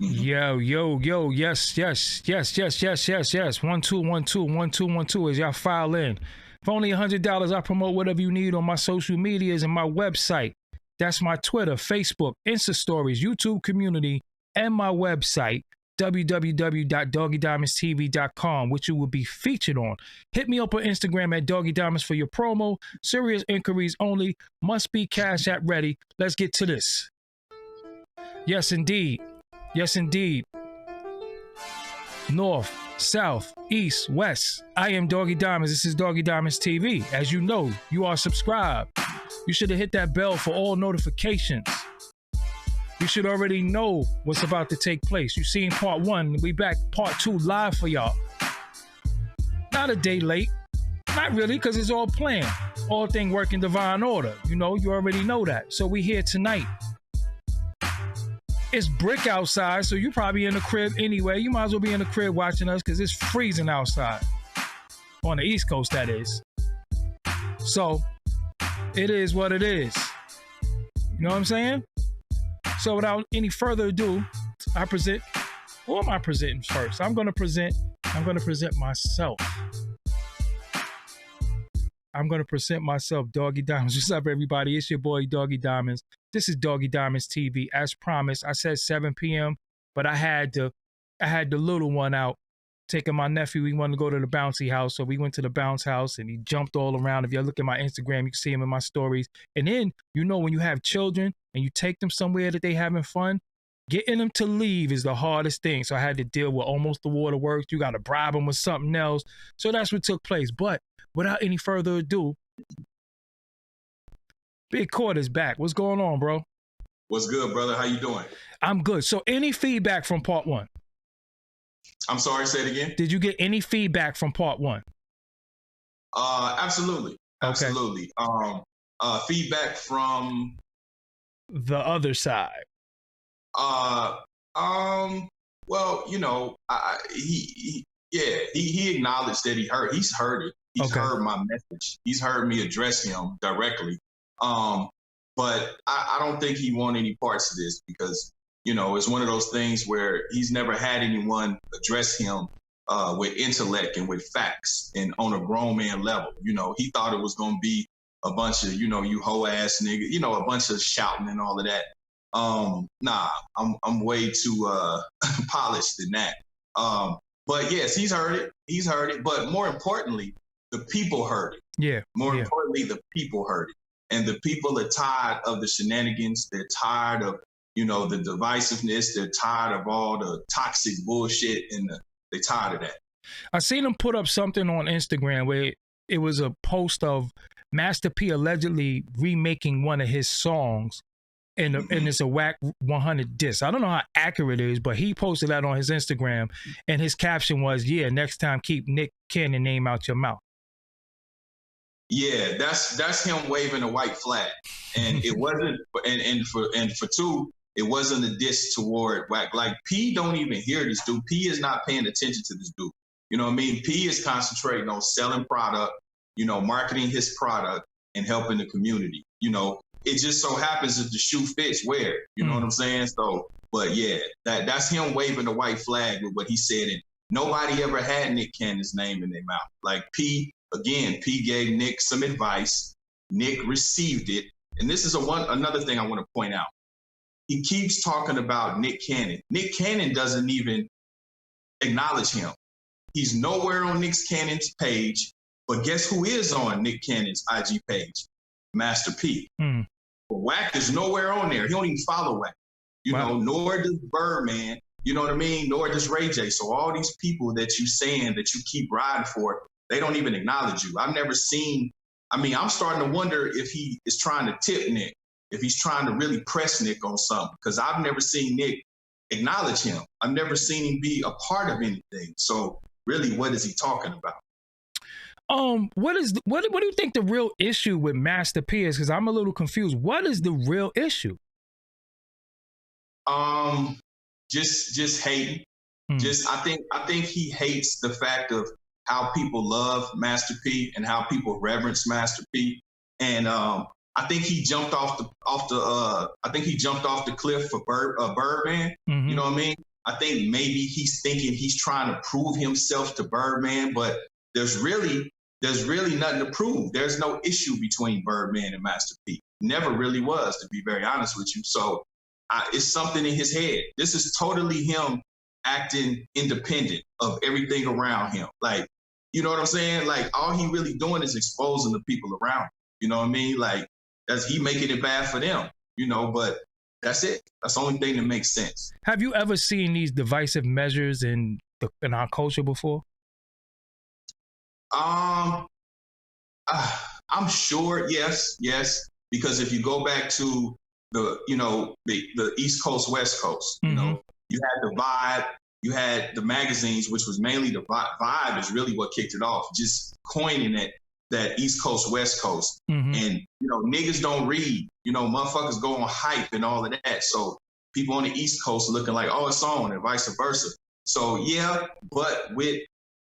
Yo, yo, yo, yes, yes, yes, yes, yes, yes, yes. 1 2 1 2 1 2 1 2 as y'all file in. For only $100, I promote whatever you need on my social medias and my website. That's my Twitter, Facebook, Insta Stories, YouTube community, and my website, www.doggiediamondstv.com, which you will be featured on. Hit me up on Instagram at Doggie Diamonds for your promo. Serious inquiries only. Must be Cash App ready. Let's get to this. Yes, indeed. Yes, indeed. North, South, East, West. I am Doggie Diamonds. This is Doggie Diamonds TV. As you know, you are subscribed. You should have hit that bell for all notifications. You should already know what's about to take place. You've seen part 1. We back part 2 live for y'all. Not a day late. Not really, because it's all planned. All things work in divine order. You know, you already know that. So we here tonight. It's brick outside, so you probably in the crib anyway. You might as well be in the crib watching us because it's freezing outside. On the East Coast, that is. So, it is what it is. You know what I'm saying? So, without any further ado, I present. Who am I presenting first? I'm gonna present myself. I'm gonna present myself, Doggie Diamonds. What's up, everybody? It's your boy, Doggie Diamonds. This is Doggie Diamonds TV. As promised, I said 7 p.m., but I had the little one out, taking my nephew. We wanted to go to the bouncy house, so we went to the bounce house, and he jumped all around. If you look at my Instagram, you can see him in my stories. And then, you know, when you have children and you take them somewhere that they having fun, getting them to leave is the hardest thing. So I had to deal with almost the waterworks. You got to bribe them with something else. So that's what took place. But without any further ado, Big Court is back. What's going on, bro? What's good, brother? How you doing? I'm good. So any feedback from part 1? I'm sorry, say it again. Did you get any feedback from part 1? Absolutely. Okay. Absolutely. Feedback from the other side. Well, you know, he acknowledged that he's heard it. He's heard my message. He's heard me address him directly. But I don't think he want any parts of this because, you know, it's one of those things where he's never had anyone address him with intellect and with facts and on a grown man level. You know, he thought it was going to be a bunch of, you know, you hoe ass nigga, you know, a bunch of shouting and all of that. Nah, I'm way too polished than that. But yes, he's heard it. He's heard it. But more importantly, the people heard it. Yeah. More importantly, the people heard it. And the people are tired of the shenanigans. They're tired of, you know, the divisiveness. They're tired of all the toxic bullshit, and they're tired of that. I seen him put up something on Instagram where it was a post of Master P allegedly remaking one of his songs, and it's a Wack 100 diss. I don't know how accurate it is, but he posted that on his Instagram, and his caption was, "Yeah, next time keep Nick Cannon name out your mouth." Yeah, that's him waving a white flag, and it wasn't. And for 2, it wasn't a diss toward Wack. Like P don't even hear this dude. P is not paying attention to this dude. You know what I mean? P is concentrating on selling product, you know, marketing his product and helping the community. You know, it just so happens that the shoe fits wear it. You know what I'm saying? So, but yeah, that's him waving the white flag with what he said. And nobody ever had Nick Cannon's name in their mouth. Like P. Again, P gave Nick some advice. Nick received it. And this is another thing I want to point out. He keeps talking about Nick Cannon. Nick Cannon doesn't even acknowledge him. He's nowhere on Nick Cannon's page. But guess who is on Nick Cannon's IG page? Master P. But Wack is nowhere on there. He don't even follow Wack. You know, nor does Birdman. You know what I mean? Nor does Ray J. So all these people that you saying that you keep riding for, they don't even acknowledge you. I've never seen, I mean, I'm starting to wonder if he is trying to tip Nick, if he's trying to really press Nick on something, because I've never seen Nick acknowledge him. I've never seen him be a part of anything. So really, what is he talking about? What do you think the real issue with Master P is? Because I'm a little confused. What is the real issue? Just hating. I think he hates the fact of how people love Master P and how people reverence Master P. And I think he jumped off the cliff for Birdman. You know what I mean? I think maybe he's thinking he's trying to prove himself to Birdman, but there's really nothing to prove. There's no issue between Birdman and Master P. Never really was, to be very honest with you. So it's something in his head. This is totally him acting independent of everything around him. Like, you know what I'm saying? Like, all he really doing is exposing the people around him. You know what I mean? Like, that's he making it bad for them, you know, but that's it. That's the only thing that makes sense. Have you ever seen these divisive measures in our culture before? I'm sure, yes, because if you go back to the East Coast, West Coast, you know, you had the Vibe, you had the magazines, which was mainly the Vibe is really what kicked it off, just coining it that East Coast, West Coast. And, you know, niggas don't read, you know, motherfuckers go on hype and all of that. So people on the East Coast looking like, oh, it's on, and vice versa. So yeah, but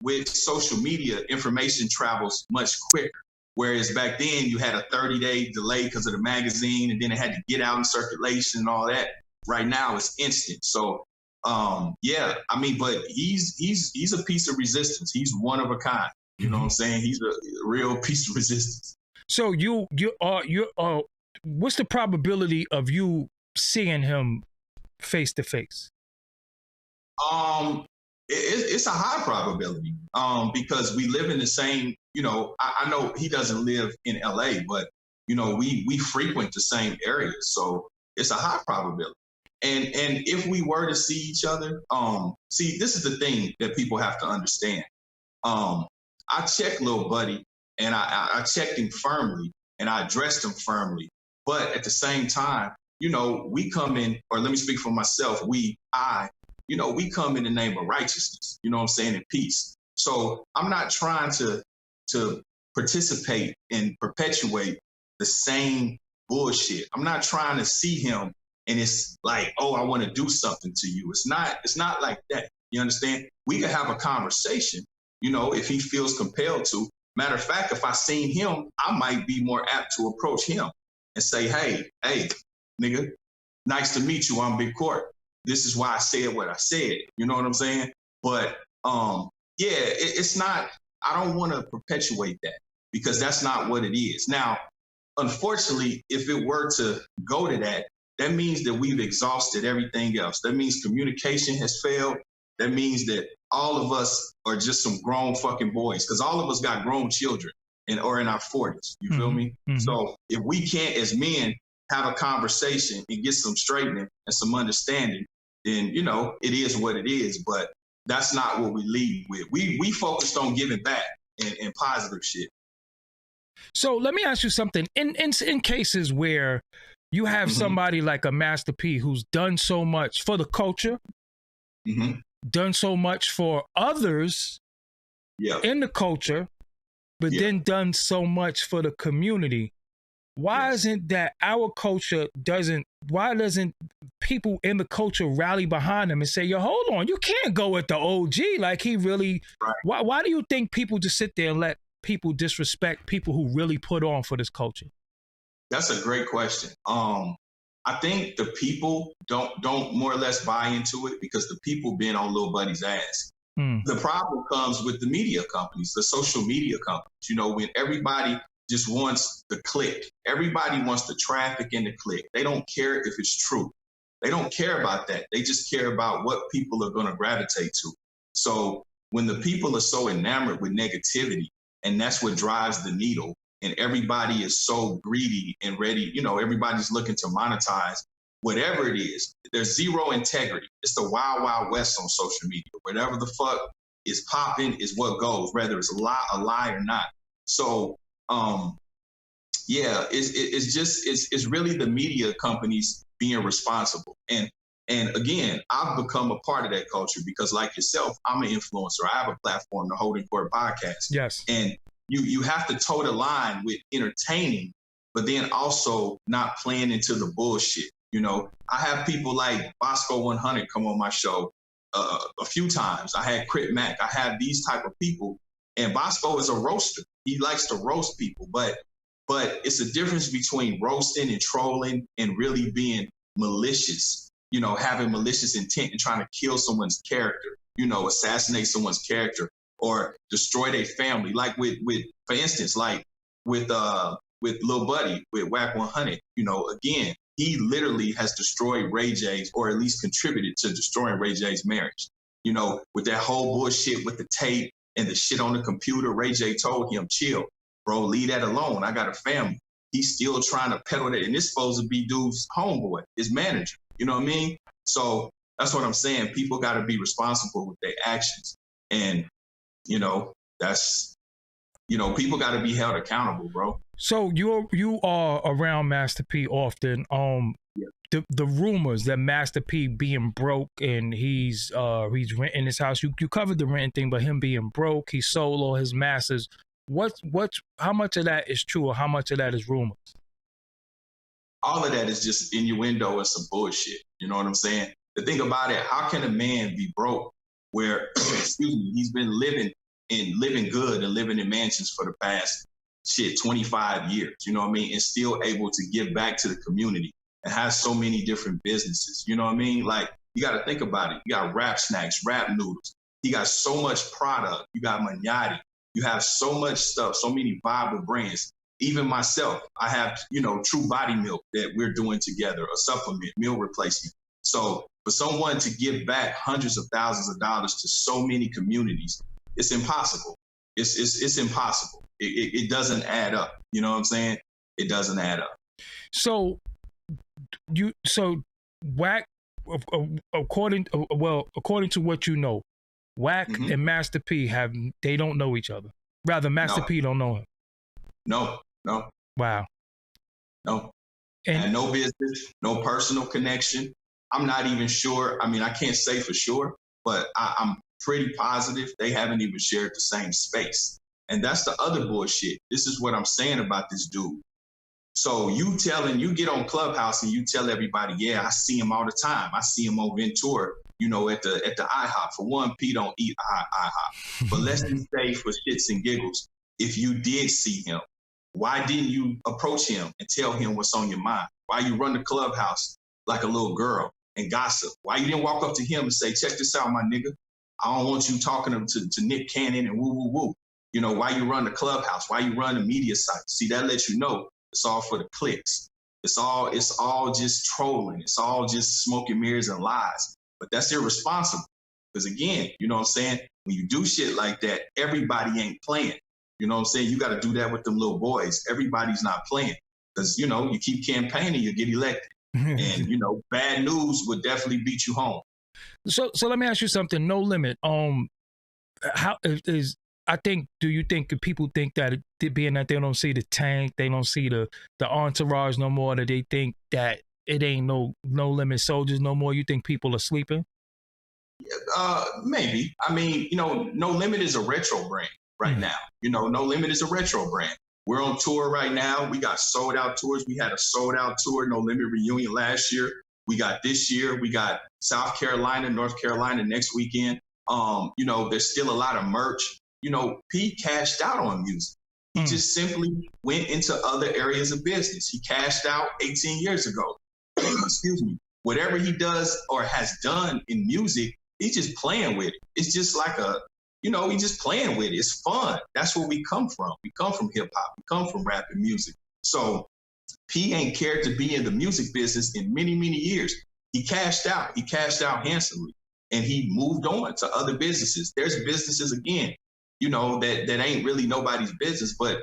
with social media, information travels much quicker. Whereas back then you had a 30-day delay because of the magazine, and then it had to get out in circulation and all that. Right now it's instant. So yeah, I mean, but he's a piece of resistance. He's one of a kind. You know what I'm saying? He's a real piece of resistance. So you are what's the probability of you seeing him face to face? It's a high probability because we live in the same, you know, I know he doesn't live in LA, but, you know, we frequent the same areas. So it's a high probability. And if we were to see each other, see, this is the thing that people have to understand. I checked Lil Buddy, and I checked him firmly, and I addressed him firmly. But at the same time, you know, we come in, or let me speak for myself, you know, we come in the name of righteousness, you know what I'm saying, and peace. So I'm not trying to participate and perpetuate the same bullshit. I'm not trying to see him and it's like, oh, I want to do something to you. It's not like that. You understand? We can have a conversation, you know, if he feels compelled to. Matter of fact, if I seen him, I might be more apt to approach him and say, hey, nigga, nice to meet you. I'm Big Court. This is why I said what I said. You know what I'm saying? But yeah, it's not, I don't want to perpetuate that because that's not what it is. Now, unfortunately, if it were to go to that, that means that we've exhausted everything else. That means communication has failed. That means that all of us are just some grown fucking boys because all of us got grown children or in our 40s. You feel me? So if we can't, as men, have a conversation and get some straightening and some understanding, then, you know, it is what it is. But that's not what we lead with. We focused on giving back and positive shit. So let me ask you something. In cases where you have somebody like a Master P who's done so much for the culture, done so much for others in the culture, but then done so much for the community. Why isn't that our culture why doesn't people in the culture rally behind him and say, yo, hold on, you can't go with the OG. Like he really, why do you think people just sit there and let people disrespect people who really put on for this culture? That's a great question. I think the people don't more or less buy into it because the people been on Lil Buddy's ass. The problem comes with the media companies, the social media companies, you know, when everybody just wants the click. Everybody wants the traffic and the click. They don't care if it's true. They don't care about that. They just care about what people are going to gravitate to. So when the people are so enamored with negativity, and that's what drives the needle, and everybody is so greedy and ready, you know, everybody's looking to monetize whatever it is. There's zero integrity. It's the wild, wild west on social media. Whatever the fuck is popping is what goes, whether it's a lie or not. So, yeah, it's really the media companies being responsible. And again, I've become a part of that culture because, like yourself, I'm an influencer. I have a platform, the Holdin Court podcast. Yes. And you have to toe the line with entertaining, but then also not playing into the bullshit. You know, I have people like Bosco 100 come on my show a few times. I had Crit Mac. I have these type of people, and Bosco is a roaster. He likes to roast people, but it's a difference between roasting and trolling and really being malicious having malicious intent and trying to kill someone's character, assassinate someone's character or destroy their family. Like for instance, like with Lil Buddy, with Wack 100, again, he literally has destroyed Ray J's, or at least contributed to destroying Ray J's marriage. With that whole bullshit with the tape and the shit on the computer, Ray J told him, chill, bro, leave that alone. I got a family. He's still trying to peddle that. And it's supposed to be dude's homeboy, his manager. You know what I mean? So that's what I'm saying. People got to be responsible with their actions. And, that's, people got to be held accountable, bro. So you are around Master P often. The rumors that Master P being broke and he's renting his house. You covered the renting thing, but him being broke, he sold all his masters. How much of that is true, or how much of that is rumors? All of that is just innuendo and some bullshit. You know what I'm saying? The thing about it, how can a man be broke where, he's been living good and living in mansions for the past 25 years, you know what I mean? And still able to give back to the community and has so many different businesses, you know what I mean? Like, you got to think about it. You got Rap Snacks, Rap Noodles. He got so much product. You got Manati. You have so much stuff, so many viable brands. Even myself, I have, True Body Milk that we're doing together, a supplement, meal replacement. So for someone to give back hundreds of thousands of dollars to so many communities, it's impossible. It's impossible. It doesn't add up. You know what I'm saying? It doesn't add up. So Wack, according to what you know, Wack and Master P they don't know each other. Rather, Master P don't know him. No. Wow. No. And no business, no personal connection. I'm not even sure. I mean, I can't say for sure, but I'm pretty positive they haven't even shared the same space. And that's the other bullshit. This is what I'm saying about this dude. So you get on Clubhouse and you tell everybody, yeah, I see him all the time. I see him on Ventura, at the IHOP. For one, P don't eat IHOP. But let's just say for shits and giggles, if you did see him, why didn't you approach him and tell him what's on your mind? Why you run the Clubhouse like a little girl and gossip? Why you didn't walk up to him and say, check this out, my nigga. I don't want you talking to Nick Cannon and woo, woo, woo. Why you run the Clubhouse? Why you run the media site? See, that lets you know it's all for the clicks. It's all just trolling. It's all just smoke and mirrors and lies. But that's irresponsible. Because again, you know what I'm saying? When you do shit like that, everybody ain't playing. You know what I'm saying? You got to do that with them little boys. Everybody's not playing. Because, you keep campaigning, you get elected. And, bad news would definitely beat you home. So let me ask you something. No Limit. Do you think people think that being that they don't see the tank, they don't see the entourage no more, that they think that it ain't no Limit soldiers no more? You think people are sleeping? Maybe. I mean, No Limit is a retro brand right now. No Limit is a retro brand. We're on tour right now. We got sold out tours. We had a sold out tour, No Limit reunion last year. We got this year. We got South Carolina, North Carolina next weekend. There's still a lot of merch. P cashed out on music. He just simply went into other areas of business. He cashed out 18 years ago. Excuse me. Whatever he does or has done in music, he's just playing with it. It's just like he's just playing with it. It's fun. That's where we come from. We come from hip hop. We come from rap and music. So P ain't cared to be in the music business in many, many years. He cashed out. He cashed out handsomely. And he moved on to other businesses. There's businesses, again, that ain't really nobody's business. But,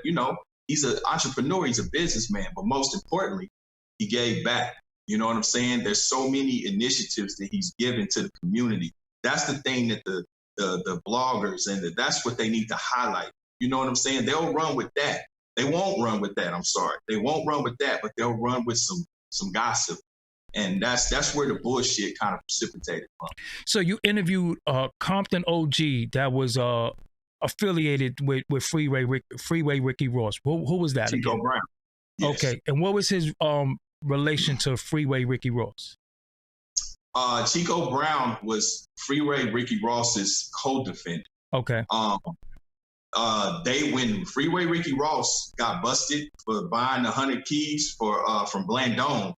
he's an entrepreneur. He's a businessman. But most importantly, he gave back. You know what I'm saying? There's so many initiatives that he's given to the community. That's the thing that the bloggers and that's what they need to highlight. You know what I'm saying? They'll run with that. They won't run with that. I'm sorry. They won't run with that, but they'll run with some gossip. And that's where the bullshit kind of precipitated from. So you interviewed Compton OG that was affiliated with Freeway Ricky Ross. Who was that? Chico Brown. Yes. Okay. And what was his relation to Freeway Ricky Ross? Chico Brown was Freeway Ricky Ross's co-defendant. Okay. When Freeway Ricky Ross got busted for buying 100 keys from Blandone,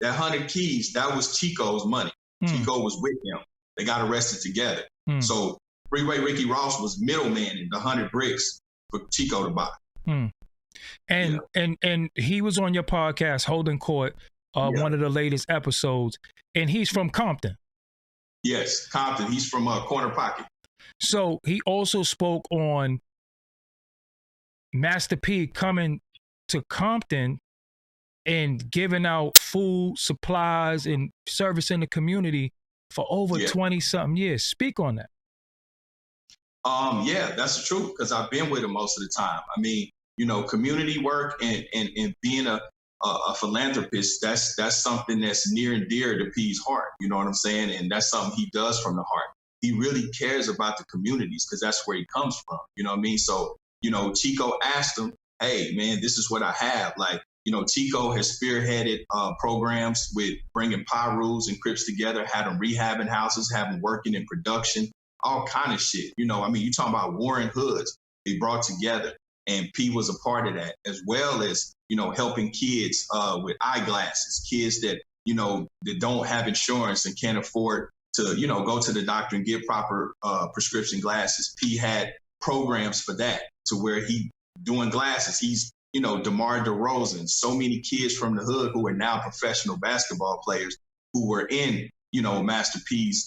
that 100 keys, that was Chico's money. Chico was with him. They got arrested together. So Freeway Ricky Ross was middleman in the 100 bricks for Chico to buy. And he was on your podcast, Holdin Court, one of the latest episodes, and he's from Compton. Yes, Compton. He's from Corner Pocket. So he also spoke on Master P coming to Compton and giving out food, supplies, and service in the community for over 20-something years. Speak on that. Yeah, that's the truth, because I've been with him most of the time. I mean, you know, community work and being a philanthropist, that's something that's near and dear to P's heart. You know what I'm saying? And that's something he does from the heart. He really cares about the communities because that's where he comes from. You know what I mean? So, you know, Chico asked him, hey, man, this is what I have. Like, you know, Chico has spearheaded programs with bringing Pyrus and Crips together, had them rehabbing houses, have them working in production, all kind of shit. You know, I mean, you talking about Warren Hoods they brought together, and P was a part of that, as well as, you know, helping kids with eyeglasses, kids that, you know, that don't have insurance and can't afford to, you know, go to the doctor and get proper prescription glasses. P had programs for that, to where he doing glasses. He's, you know, DeMar DeRozan, so many kids from the hood who are now professional basketball players who were in, you know, Master P's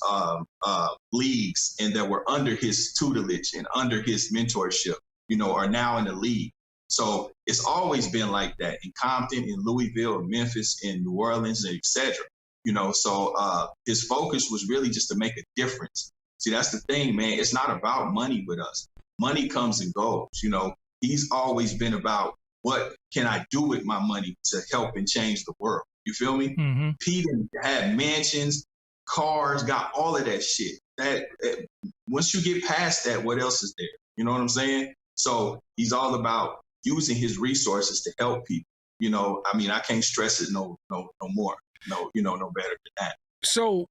leagues and that were under his tutelage and under his mentorship, you know, are now in the league. So it's always been like that in Compton, in Louisville, in Memphis, in New Orleans, et cetera. You know, so his focus was really just to make a difference. See, that's the thing, man. It's not about money with us. Money comes and goes. You know, he's always been about, what can I do with my money to help and change the world? You feel me? Mm-hmm. Peter had mansions, cars, got all of that shit. That once you get past that, what else is there? You know what I'm saying? So he's all about using his resources to help people. You know, I mean, I can't stress it no more. No, you know, no better than that. So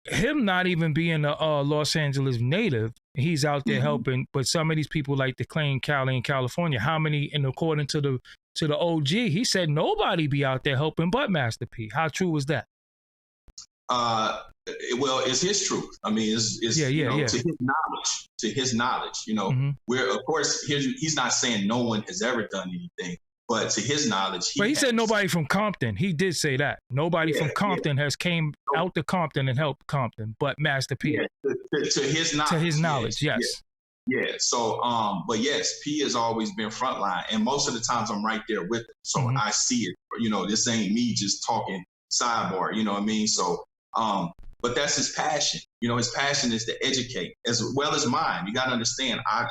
him not even being a Los Angeles native, he's out there helping, but some of these people like to claim Cali and California. How many, and according to the OG, he said nobody be out there helping but Master P. How true was that? Well, it's his truth. I mean, it's to his knowledge, you know, where, of course, he's not saying no one has ever done anything, but to his knowledge, he said nobody from Compton. He did say that. Nobody from Compton has came out to Compton and helped Compton, but Master P. Yeah, to his knowledge. To his knowledge, yes. Yeah. So, but yes, P has always been frontline, and most of the times I'm right there with him. So I see it. You know, this ain't me just talking sidebar. You know what I mean? So, but that's his passion. You know, his passion is to educate as well as mine. You got to understand, I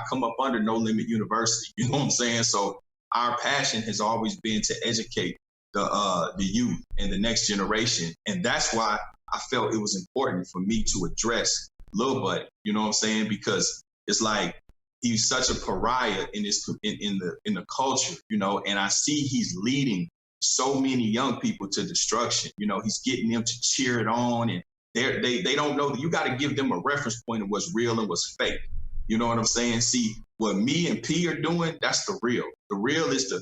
come up under No Limit University. You know what I'm saying? So our passion has always been to educate the youth and the next generation. And that's why I felt it was important for me to address Lil Buddy. You know what I'm saying? Because it's like, he's such a pariah in this, in the culture, you know, and I see he's leading so many young people to destruction. You know, he's getting them to cheer it on, and they don't know that you got to give them a reference point of what's real and what's fake. You know what I'm saying? See, what me and P are doing, that's the real. The real is to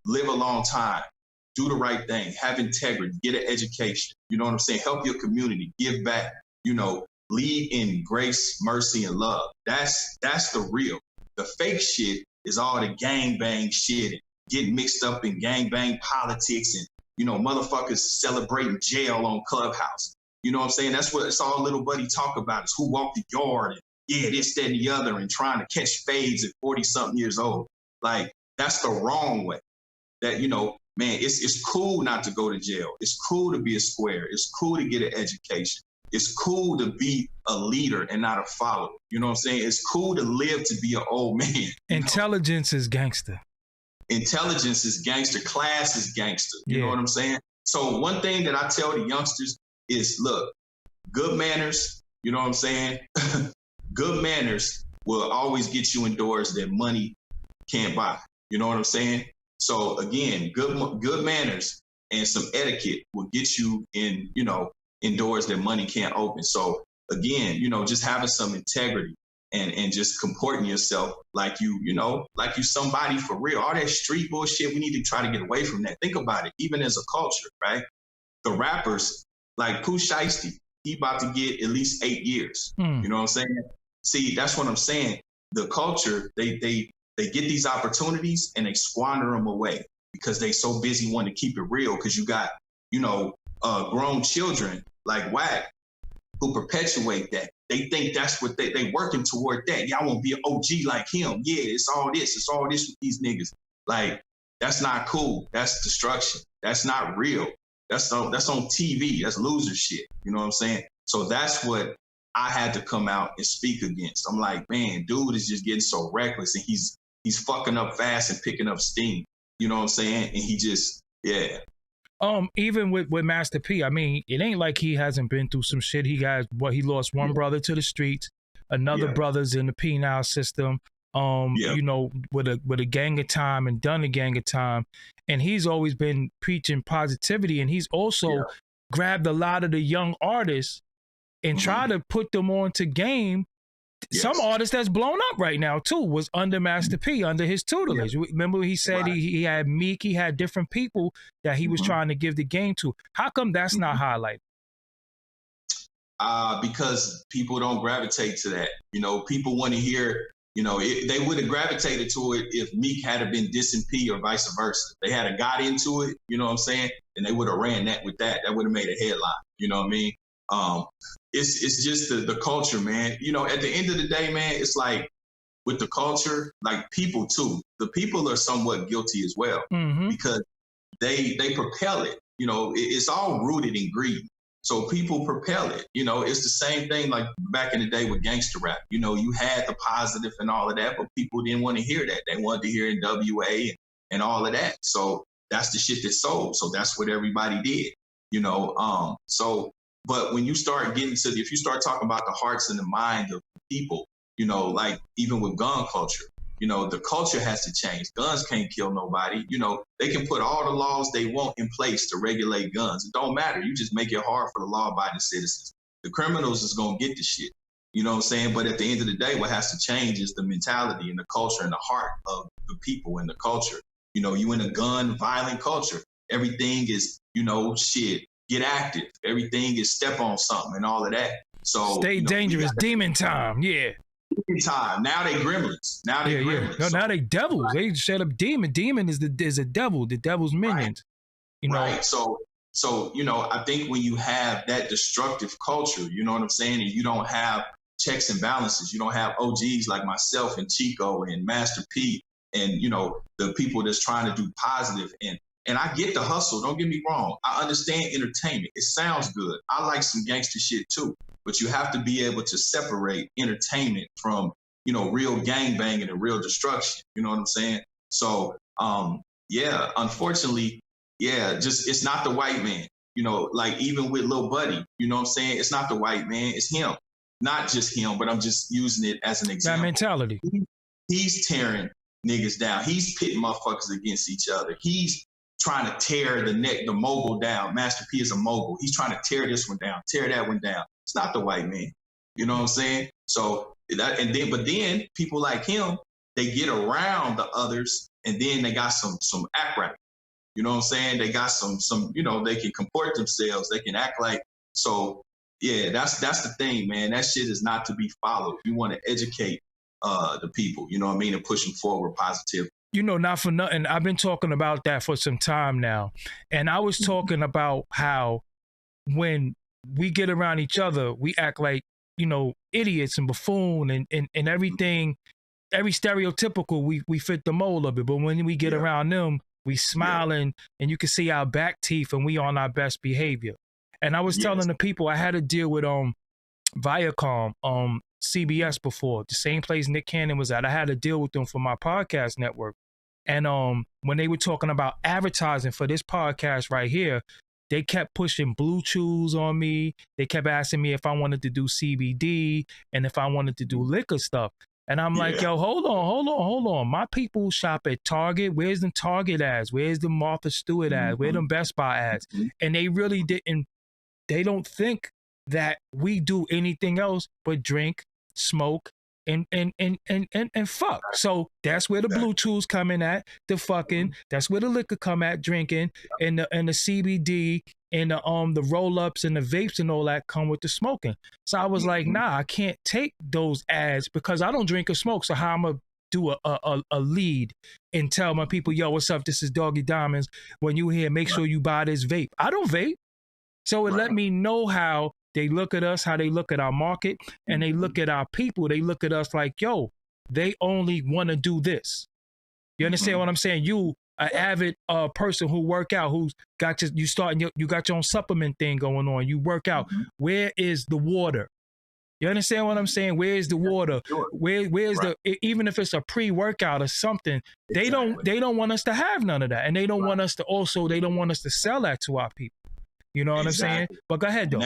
live a long time, do the right thing, have integrity, get an education. You know what I'm saying? Help your community, give back, you know, lead in grace, mercy, and love. That's the real. The fake shit is all the gangbang shit and getting mixed up in gangbang politics and, you know, motherfuckers celebrating jail on Clubhouse. You know what I'm saying? That's what it's all Little Buddy talk about, is who walked the yard and this, that, and the other, and trying to catch fades at 40-something years old. Like, that's the wrong way. That, you know, man, it's cool not to go to jail. It's cool to be a square. It's cool to get an education. It's cool to be a leader and not a follower. You know what I'm saying? It's cool to live to be an old man. Intelligence is gangster. Intelligence is gangster. Class is gangster. You know what I'm saying? So one thing that I tell the youngsters is, look, good manners, you know what I'm saying? Good manners will always get you in doors that money can't buy. You know what I'm saying? So again, good manners and some etiquette will get you in, you know, in doors that money can't open. So again, you know, just having some integrity and just comporting yourself like like you somebody for real. All that street bullshit, we need to try to get away from that. Think about it, even as a culture, right? The rappers, like Pooh Shiesty, he about to get at least 8 years. You know what I'm saying? See, that's what I'm saying. The culture, they get these opportunities and they squander them away because they so busy wanting to keep it real. Because you got, grown children like Wack who perpetuate that. They think that's what they working toward that. Y'all want to be an OG like him. Yeah, it's all this with these niggas. Like, that's not cool. That's destruction. That's not real. That's on TV. That's loser shit. You know what I'm saying? So that's what I had to come out and speak against. I'm like, man, dude is just getting so reckless and he's fucking up fast and picking up steam. You know what I'm saying? And he just, yeah. Even with Master P, I mean, it ain't like he hasn't been through some shit. He lost one brother to the streets, another brother's in the penal system, with a gang of time and done a gang of time. And he's always been preaching positivity. And he's also grabbed a lot of the young artists and tried to put them onto game. Some artists that's blown up right now too was under Master P, under his tutelage. Remember he said he had Meek, he had different people that he was trying to give the game to. How come that's not highlighted? Because people don't gravitate to that. People want to hear, they would have gravitated to it if Meek had been dissing P or vice versa. They had a got into it, you know what I'm saying? And they would have ran that with that. That would have made a headline, you know what I mean? It's just the culture, man. At the end of the day, man, it's like with the culture, like people too. The people are somewhat guilty as well because they propel it. It's all rooted in greed. So people propel it. It's the same thing like back in the day with gangster rap. You had the positive and all of that, but people didn't want to hear that. They wanted to hear NWA and all of that. So that's the shit that sold. So that's what everybody did. But when you start if you start talking about the hearts and the mind of people, like even with gun culture, the culture has to change. Guns can't kill nobody. They can put all the laws they want in place to regulate guns. It don't matter. You just make it hard for the law-abiding citizens. The criminals is going to get the shit. You know what I'm saying? But at the end of the day, what has to change is the mentality and the culture and the heart of the people and the culture. You in a gun violent culture. Everything is, shit. Get active. Everything is step on something and all of that. So stay dangerous. Demon time. Yeah. Demon time. Now they gremlins. Now they gremlins. No, now they devils. They set up demon. Demon is a devil. The devil's minions. Right. So I think when you have that destructive culture, you know what I'm saying, and you don't have checks and balances, you don't have OGs like myself and Chico and Master P and the people that's trying to do positive and I get the hustle, don't get me wrong. I understand entertainment. It sounds good. I like some gangster shit too. But you have to be able to separate entertainment from, real gangbanging and real destruction. You know what I'm saying? So, unfortunately, just it's not the white man. Like even with Lil Buddy, you know what I'm saying? It's not the white man, it's him. Not just him, but I'm just using it as an example. That mentality. He's tearing niggas down. He's pitting motherfuckers against each other. He's trying to tear the mogul down. Master P is a mogul. He's trying to tear this one down, tear that one down. It's not the white man. You know what I'm saying? So but then people like him, they get around the others, and then they got some act right. You know what I'm saying? They got some they can comport themselves. They can act like. So yeah, that's the thing, man. That shit is not to be followed. You want to educate the people. You know what I mean, and push them forward positively. Not for nothing, I've been talking about that for some time now. And I was talking about how when we get around each other, we act like, idiots and buffoon and everything, every stereotypical, we fit the mold of it. But when we get around them, we smiling and you can see our back teeth and we on our best behavior. And I was telling the people I had to deal with Viacom, CBS before, the same place Nick Cannon was at. I had to deal with them for my podcast network. And when they were talking about advertising for this podcast right here, they kept pushing Blue Chews on me. They kept asking me if I wanted to do CBD and if I wanted to do liquor stuff. And I'm like, yo, hold on. My people shop at Target. Where's the Target ads? Where's the Martha Stewart ads? Where them Best Buy ads? And they really didn't, they don't think that we do anything else but drink, smoke, and fuck. So that's where the Bluetooths come in at, the fucking, that's where the liquor come at, drinking, and the CBD and the roll-ups and the vapes and all that come with the smoking. So I was like, nah, I can't take those ads because I don't drink or smoke. So how I'm gonna do a lead and tell my people, yo, what's up? This is Doggie Diamonds. When you here, make sure you buy this vape. I don't vape. So it let me know how they look at us, how they look at our market, and they look at our people. They look at us like, yo, they only want to do this. You understand what I'm saying? You, an avid person who work out, who's got you got your own supplement thing going on. You work out. Where is the water? You understand what I'm saying? Where's the water? Where's the, even if it's a pre-workout or something, they don't want us to have none of that. And they don't want us to they don't want us to sell that to our people. You know what I'm saying? But go ahead, though.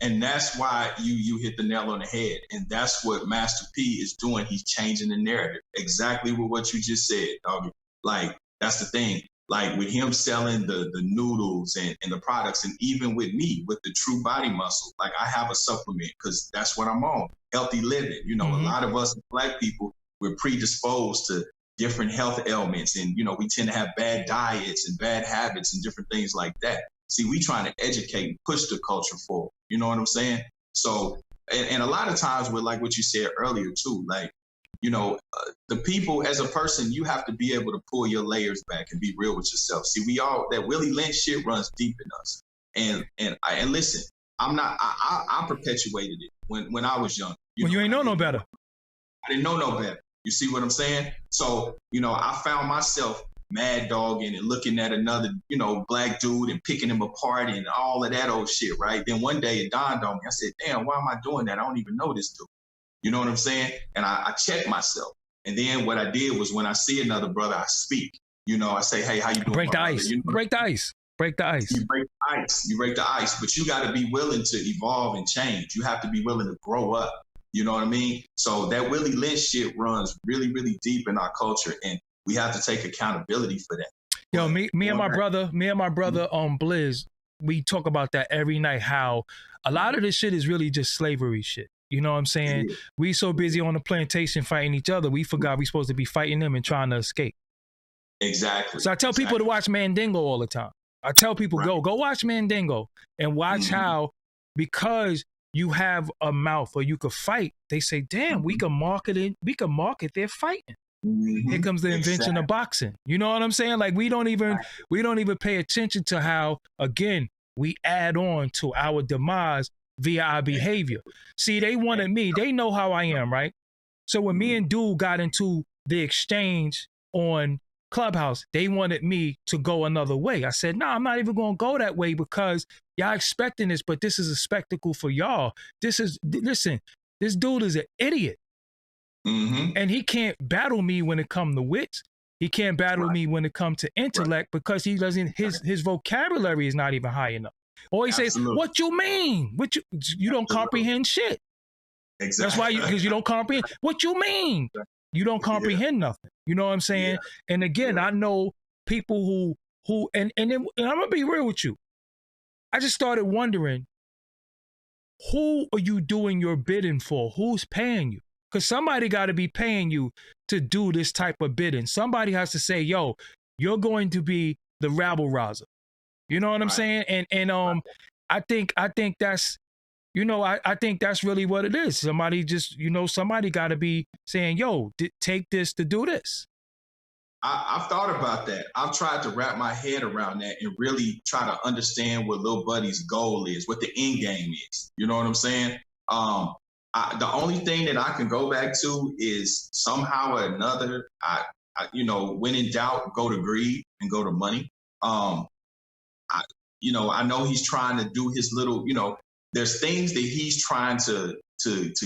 And that's why you hit the nail on the head. And that's what Master P is doing. He's changing the narrative. Exactly with what you just said, Doggie. Like, that's the thing. Like, with him selling the noodles and the products, and even with me, with the True Body Muscle, like, I have a supplement because that's what I'm on. Healthy living. You know, a lot of us Black people, we're predisposed to different health ailments. And, you know, we tend to have bad diets and bad habits and different things like that. See, we trying to educate and push the culture forward. You know what I'm saying? So, and a lot of times with, like what you said earlier too, like, you know, the people, as a person, you have to be able to pull your layers back and be real with yourself. See, that Willie Lynch shit runs deep in us. And listen, I perpetuated it when I was young. You ain't know no better. I didn't know no better. You see what I'm saying? So, you know, I found myself mad dogging and looking at another, you know, Black dude and picking him apart and all of that old shit, right? Then one day it dawned on me. I said, damn, why am I doing that? I don't even know this dude. You know what I'm saying? And I checked myself. And then what I did was, when I see another brother, I speak. You know, I say, hey, how you doing? Break the ice. You know, break the ice. Break the ice. You break the ice. You break the ice. But you got to be willing to evolve and change. You have to be willing to grow up. You know what I mean? So that Willie Lynch shit runs really, really deep in our culture. And we have to take accountability for that. Yo, me and my brother, Blizz, we talk about that every night, how a lot of this shit is really just slavery shit. You know what I'm saying? We so busy on the plantation fighting each other, we forgot we supposed to be fighting them and trying to escape. Exactly. So I tell people to watch Mandingo all the time. I tell people, go watch Mandingo and watch how, because you have a mouth or you could fight, they say, damn, we can market their fighting. Here comes the invention of boxing. You know what I'm saying? Like, we don't even pay attention to how, again, we add on to our demise via our behavior. See, they wanted me. They know how I am, right? So when me and Dude got into the exchange on Clubhouse, they wanted me to go another way. I said, nah, I'm not even going to go that way because y'all expecting this, but this is a spectacle for y'all. Listen, this dude is an idiot. And he can't battle me when it comes to wits. He can't battle me when it comes to intellect because he doesn't. His vocabulary is not even high enough. Or he says, "What you mean? You don't comprehend shit." Exactly. That's why because you don't comprehend. What you mean? You don't comprehend nothing. You know what I'm saying? And again, I know people who and I'm gonna be real with you. I just started wondering, who are you doing your bidding for? Who's paying you? Because somebody got to be paying you to do this type of bidding. Somebody has to say, yo, you're going to be the rabble-rouser. You know what I'm saying? And I think that's, you know, I think that's really what it is. Somebody just, you know, somebody got to be saying, yo, take this to do this. I've thought about that. I've tried to wrap my head around that and really try to understand what Lil Buddy's goal is, what the end game is. You know what I'm saying? The only thing that I can go back to is somehow or another, you know, when in doubt, go to greed and go to money. You know, I know he's trying to do his little, you know, there's things that he's trying to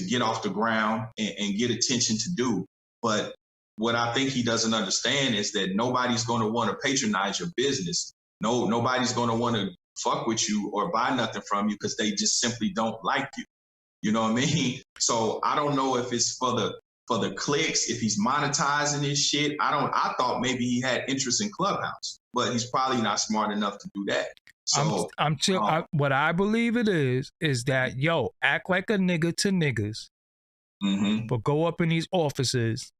get off the ground and get attention to do. But what I think he doesn't understand is that nobody's going to want to patronize your business. Nobody's going to want to fuck with you or buy nothing from you because they just simply don't like you. You know what I mean? So I don't know if it's for the clicks, if he's monetizing his shit. I thought maybe he had interest in Clubhouse, but he's probably not smart enough to do that. So what I believe it is that, yo, act like a nigga to niggas But go up in these offices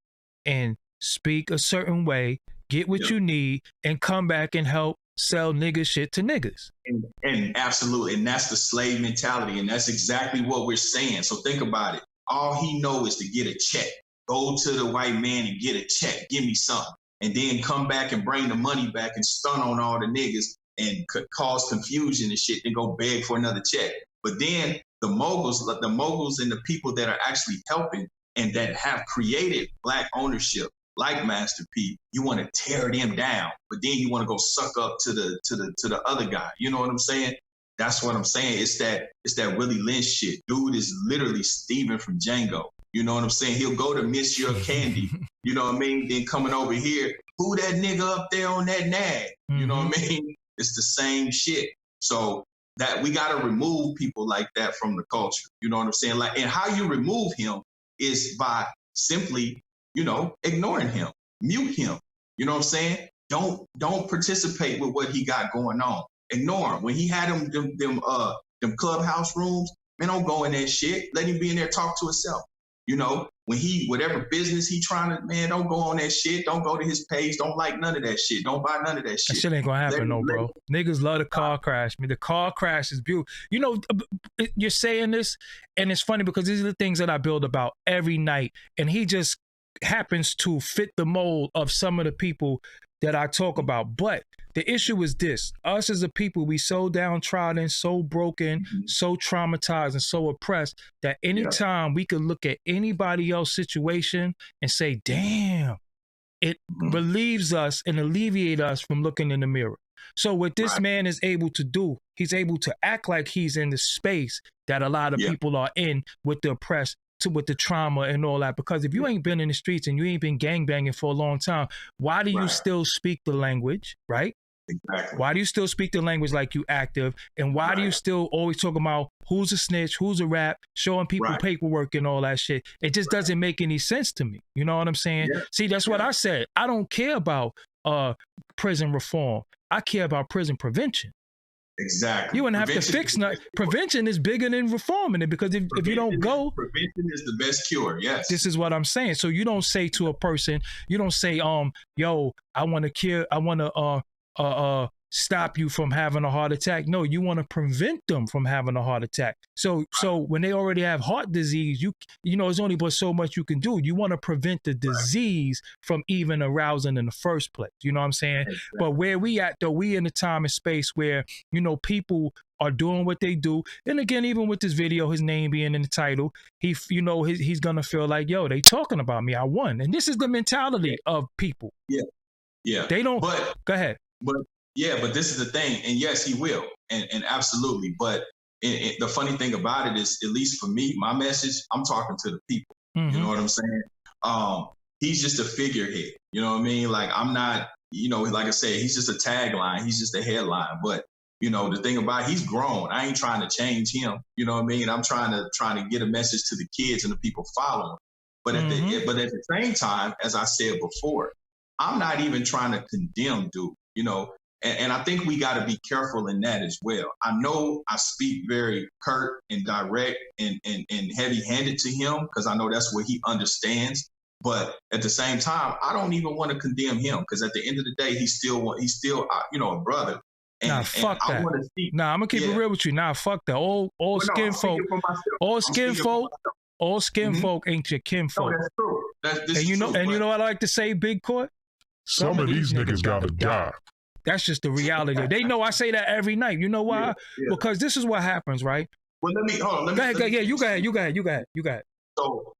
and speak a certain way, get what you need, and come back and help sell nigga shit to niggas. And absolutely, and that's the slave mentality, and that's exactly what we're saying. So think about it. All he knows is to get a check. Go to the white man and get a check. Give me something. And then come back and bring the money back and stun on all the niggas and cause confusion and shit and go beg for another check. But then the moguls and the people that are actually helping and that have created Black ownership, like Master P, you want to tear them down, but then you want to go suck up to the other guy. You know what I'm saying? That's what I'm saying. It's that Willie Lynch shit. Dude is literally Steven from Django. You know what I'm saying? He'll go to Miss Your Candy. You know what I mean? Then coming over here, who that nigga up there on that nag? You know what I mean? It's the same shit. So that we got to remove people like that from the culture. You know what I'm saying? Like, and how you remove him is by simply, ignoring him, mute him. You know what I'm saying? Don't participate with what he got going on. Ignore him. When he had them clubhouse rooms, man, don't go in that shit. Let him be in there, talk to himself. When whatever business he trying to, man, don't go on that shit. Don't go to his page. Don't like none of that shit. Don't buy none of that shit. That shit ain't gonna happen, bro. Niggas love the car crash. I mean, the car crash is beautiful. You're saying this, and it's funny because these are the things that I build about every night, and he just happens to fit the mold of some of the people that I talk about. But the issue is this: us as a people, we so downtrodden, so broken, so traumatized, and so oppressed that anytime we could look at anybody else's situation and say, damn, it relieves us and alleviate us from looking in the mirror. So what this man is able to do, he's able to act like he's in the space that a lot of people are in with the oppressed, with the trauma and all that. Because if you ain't been in the streets and you ain't been gangbanging for a long time, why do you still speak the language, right? Exactly. Why do you still speak the language like you active? And why do you still always talk about who's a snitch, who's a rap, showing people paperwork and all that shit? It just doesn't make any sense to me. You know what I'm saying? Yeah. See, that's what I said. I don't care about prison reform. I care about prison prevention. Exactly. You wouldn't have to fix nothing. Prevention is bigger than reforming it, because if you don't go, prevention is the best cure. Yes. This is what I'm saying. So you don't say to a person, you don't say, yo, I want to cure, I want to stop you from having a heart attack. No, you want to prevent them from having a heart attack. So when they already have heart disease, there's only but so much you can do. You want to prevent the disease from even arousing in the first place. You know what I'm saying? Exactly. But where we at though, we in a time and space where, people are doing what they do. And again, even with this video, his name being in the title, he's going to feel like, yo, they talking about me. I won. And this is the mentality of people. Yeah. Yeah. They don't, go ahead. But this is the thing, and yes, he will, and absolutely. But the funny thing about it is, at least for me, my message, I'm talking to the people. You know what I'm saying? He's just a figurehead. You know what I mean? Like, I'm not, like I said, he's just a tagline. He's just a headline. But the thing about it, he's grown. I ain't trying to change him. You know what I mean? I'm trying to get a message to the kids and the people following. But at the same time, as I said before, I'm not even trying to condemn dude. And I think we got to be careful in that as well. I know I speak very curt and direct and heavy-handed to him because I know that's what he understands. But at the same time, I don't even want to condemn him because at the end of the day, he's still a brother. And, fuck that. I'm gonna keep it real with you. fuck that. All skin folk ain't your kinfolk. No, that's true. And you know what I like to say, Big Court? Some of these niggas gotta die. That's just the reality. They know I say that every night. You know why? Yeah. Because this is what happens, right? Well, go ahead. You go ahead.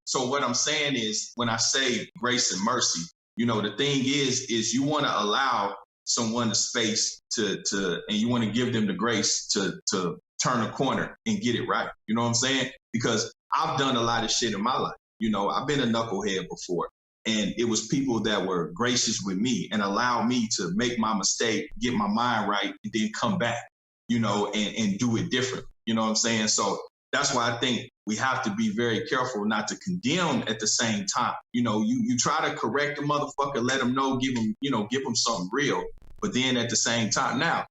So what I'm saying is, when I say grace and mercy, the thing is you want to allow someone the space to and you want to give them the grace to turn a corner and get it right. You know what I'm saying? Because I've done a lot of shit in my life. I've been a knucklehead before. And it was people that were gracious with me and allowed me to make my mistake, get my mind right, and then come back, and do it different. You know what I'm saying? So that's why I think we have to be very careful not to condemn at the same time. You try to correct the motherfucker, let him know, give him something real. But then at the same time, now,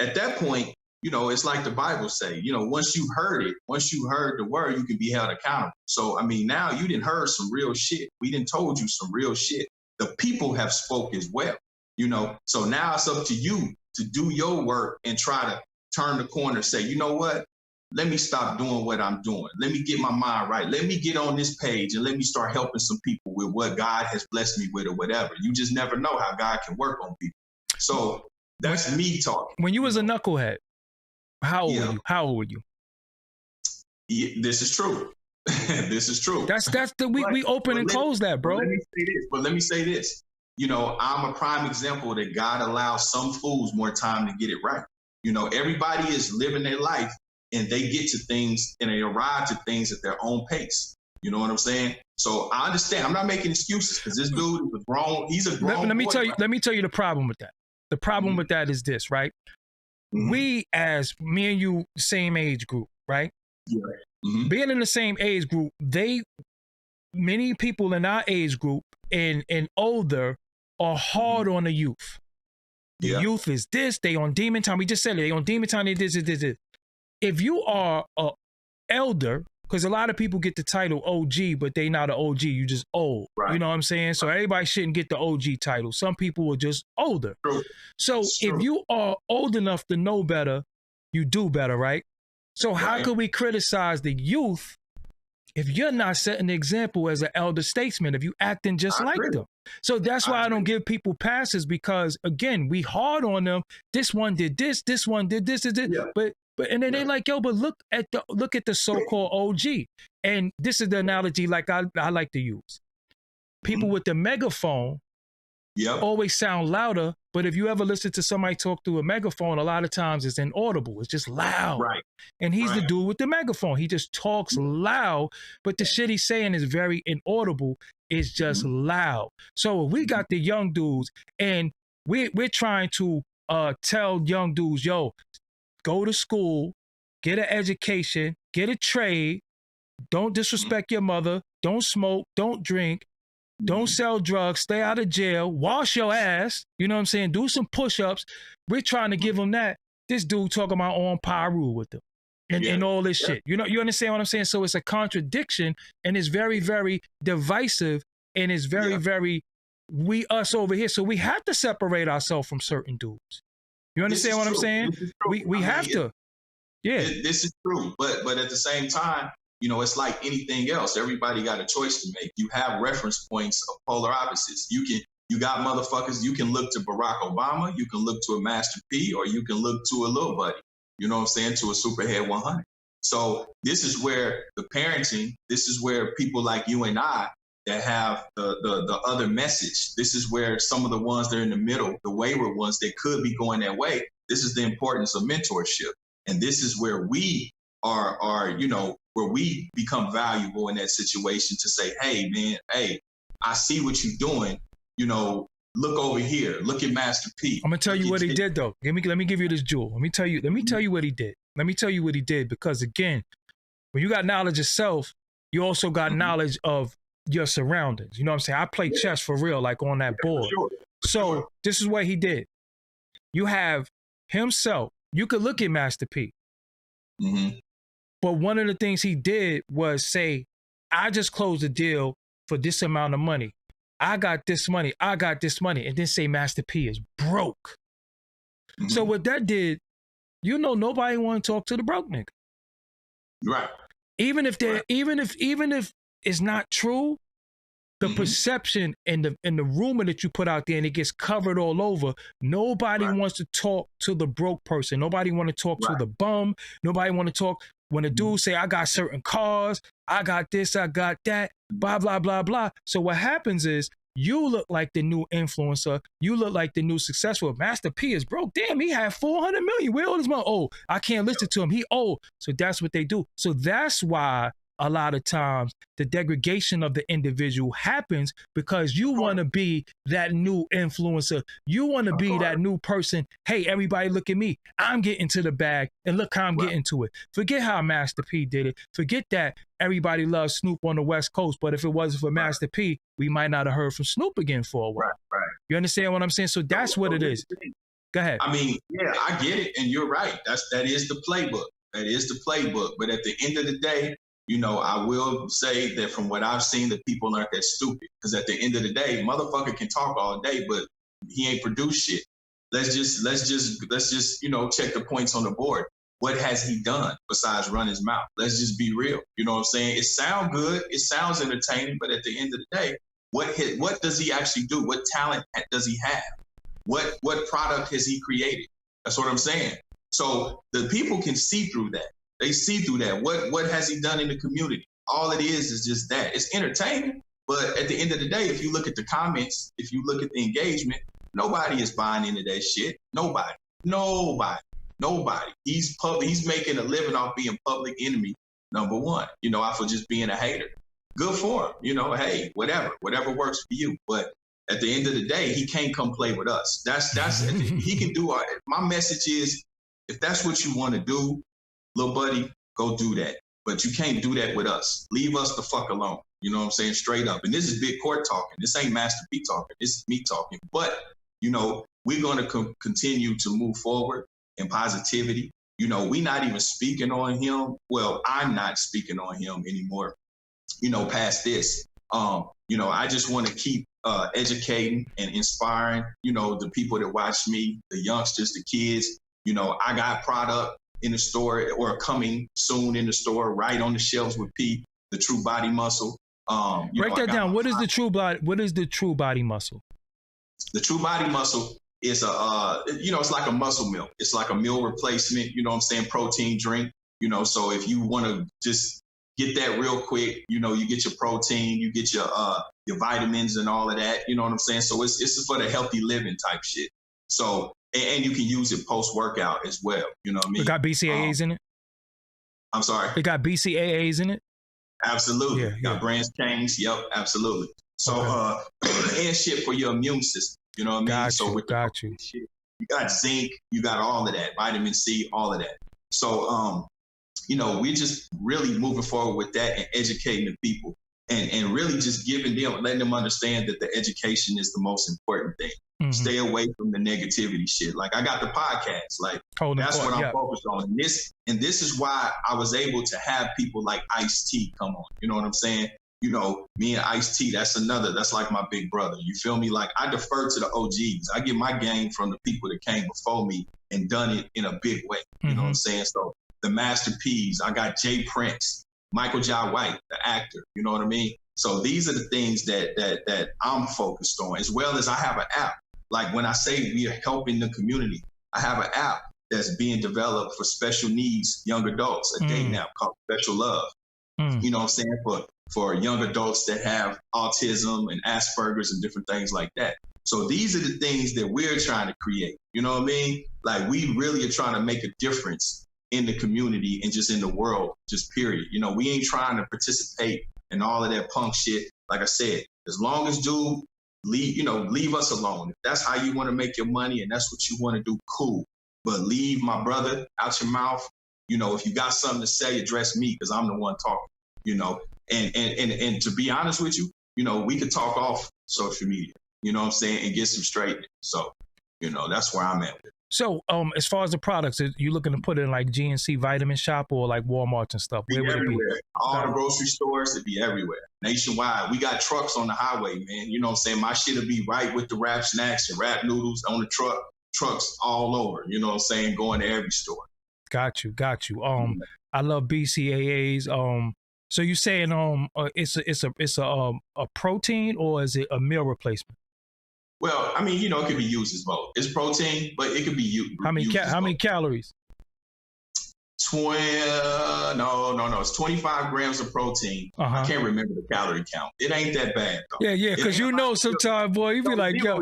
at that point, you know, it's like the Bible say, you know, once you heard the word, you can be held accountable. So, I mean, now you didn't heard some real shit. We didn't told you some real shit. The people have spoke as well, you know. So now it's up to you to do your work and try to turn the corner, say, you know what? Let me stop doing what I'm doing. Let me get my mind right. Let me get on this page and let me start helping some people with what God has blessed me with or whatever. You just never know how God can work on people. So that's me talking. When you was a knucklehead, how old were you? How old were you? Yeah, this is true. This is true. We open and close that, bro. Let me say this. You know, I'm a prime example that God allows some fools more time to get it right. You know, everybody is living their life and they get to things and they arrive to things at their own pace. You know what I'm saying? So I understand. I'm not making excuses because this dude is a grown. He's a grown. Let me tell you the problem with that. The problem with that is this, right? We, as me and you, same age group, right? Yeah. Being in the same age group, many people in our age group and older are hard on the youth. The youth is this, they on demon time. We just said it, they on demon time, they this. If you are a elder, because a lot of people get the title OG, but they not an OG, you just old. Right. You know what I'm saying? So everybody shouldn't get the OG title. Some people are just older. True. So if you are old enough to know better, you do better, right? So how could we criticize the youth if you're not setting the example as an elder statesman, if you acting just like them? So that's why I don't give people passes, because again, we hard on them. This one did this one did this. Yeah. But and then they like, yo, but look at the so-called OG. And this is the analogy like I like to use. People with the megaphone always sound louder, but if you ever listen to somebody talk through a megaphone, a lot of times it's inaudible. It's just loud. Right. And he's the dude with the megaphone. He just talks loud, but the shit he's saying is very inaudible. It's just loud. So we got the young dudes, and we're trying to tell young dudes, yo, go to school, get an education, get a trade, don't disrespect your mother, don't smoke, don't drink, don't sell drugs, stay out of jail, wash your ass, you know what I'm saying, do some push-ups. We're trying to give them that. This dude talking about on Pyru with them and all this shit. You know, you understand what I'm saying? So it's a contradiction, and it's very, very divisive, and it's very, very we, us over here. So we have to separate ourselves from certain dudes. You understand what I'm saying? We have to. Yeah. This is true. But at the same time, you know, it's like anything else. Everybody got a choice to make. You have reference points of polar opposites. You got motherfuckers, you can look to Barack Obama, you can look to a Master P, or you can look to a little buddy. You know what I'm saying? To a Superhead 100. So this is where the parenting, this is where people like you and I that have the other message. This is where some of the ones that are in the middle, the wayward ones that could be going that way, this is the importance of mentorship. And this is where we are, you know, where we become valuable in that situation to say, hey, man, hey, I see what you're doing. You know, look over here. Look at Master P. I'm going to tell you what he did, though. Let me give you this jewel. Let me tell you what he did. Let me tell you what he did, because, again, when you got knowledge of self, you also got knowledge of your surroundings. You know what I'm saying? I play chess for real, like on that board. So this is what he did. You have himself. You could look at Master P. But one of the things he did was say, I just closed a deal for this amount of money. I got this money. I got this money. And then say Master P is broke. So what that did, you know, nobody want to talk to the broke nigga. Right. Even if it's not true, the perception and the rumor that you put out there and it gets covered all over, nobody wants to talk to the broke person. Nobody want to talk to the bum. Nobody want to talk when a dude say, I got certain cars, I got this, I got that, blah, blah, blah, blah. So what happens is you look like the new influencer. You look like the new successful. Master P is broke. Damn, he had 400 million. Where all this money? Oh, I can't listen to him. He old. So that's what they do. So that's why a lot of times the degradation of the individual happens, because you want to be that new influencer. You want to be that new person. Hey, everybody look at me. I'm getting to the bag, and look how I'm getting to it. Forget how Master P did it. Forget that everybody loves Snoop on the West Coast, but if it wasn't for Master P, we might not have heard from Snoop again for a while. You understand what I'm saying? So that's what it is. Go ahead. I mean, yeah, I get it, and you're right. That is the playbook. That is the playbook. But at the end of the day, you know, I will say that from what I've seen, the people aren't that stupid. Because at the end of the day, motherfucker can talk all day, but he ain't produced shit. Let's just, you know, check the points on the board. What has he done besides run his mouth? Let's just be real. You know what I'm saying? It sounds good. It sounds entertaining. But at the end of the day, what does he actually do? What talent does he have? What product has he created? That's what I'm saying. So the people can see through that. They see through that. What has he done in the community? All it is just that. It's entertaining. But at the end of the day, if you look at the comments, if you look at the engagement, nobody is buying into that shit. Nobody. He's making a living off being public enemy number one, you know, off of just being a hater. Good for him, you know, hey, whatever works for you. But at the end of the day, he can't come play with us. He can do my message is, if that's what you want to do, little buddy, go do that. But you can't do that with us. Leave us the fuck alone. You know what I'm saying? Straight up. And this is Big Court talking. This ain't Master P talking. This is me talking. But, you know, we're going to continue to move forward in positivity. You know, we're not even speaking on him. Well, I'm not speaking on him anymore, you know, past this. You know, I just want to keep educating and inspiring, you know, the people that watch me, the youngsters, the kids. You know, I got product in the store or coming soon in the store, right on the shelves with P, the True Body Muscle. Break that down. What is the true body? What is the True Body Muscle? The True Body Muscle is you know, it's like a muscle milk. It's like a meal replacement, you know what I'm saying, protein drink, you know, so if you want to just get that real quick, you know, you get your protein, you get your vitamins and all of that, you know what I'm saying? So it's for the healthy living type shit. So, and you can use it post-workout as well, you know what I mean? It got BCAAs in it? I'm sorry? It got BCAAs in it? Absolutely. Yeah. Got branch chains, yep, absolutely. So, and shit for your immune system. You know what I mean? So got you. You got zinc, you got all of that, vitamin C, all of that. So, you know, we're just really moving forward with that and educating the people and really just letting them understand that the education is the most important thing. Mm-hmm. Stay away from the negativity shit. Like I got the podcast, like that's what I'm focused on. And this is why I was able to have people like Ice-T come on. You know what I'm saying? You know, me and Ice-T, that's like my big brother. You feel me? Like I defer to the OGs. I get my game from the people that came before me and done it in a big way. You know what I'm saying? So the Master P's, I got Jay Prince, Michael Jai White, the actor. You know what I mean? So these are the things that I'm focused on, as well as I have an app. Like when I say we are helping the community, I have an app that's being developed for special needs young adults, a dating app called Special Love. You know what I'm saying? For young adults that have autism and Asperger's and different things like that. So these are the things that we're trying to create. You know what I mean? Like we really are trying to make a difference in the community and just in the world, just period. You know, we ain't trying to participate in all of that punk shit. Like I said, as long as dude, leave us alone. If that's how you want to make your money and that's what you want to do, cool. But leave my brother out your mouth. You know, if you got something to say, address me because I'm the one talking, you know. And to be honest with you, you know, we could talk off social media, you know what I'm saying, and get some straightening. So, you know, that's where I'm at with it. So, as far as the products, are you looking to put it in like GNC Vitamin Shop or like Walmart and stuff? Where would it be? All the grocery stores, it'd be everywhere. Nationwide. We got trucks on the highway, man. You know what I'm saying? My shit'll be right with the wrap snacks and wrap noodles on the trucks all over. You know what I'm saying? Going to every store. Got you. I love BCAAs. So you saying it's a protein or is it a meal replacement? Well, I mean, you know, it could be used as both. It's protein, but it could be used. How many calories? No. It's 25 grams of protein. I can't remember the calorie count. It ain't that bad though. Yeah, because you know sometimes, boy, you be like, yo.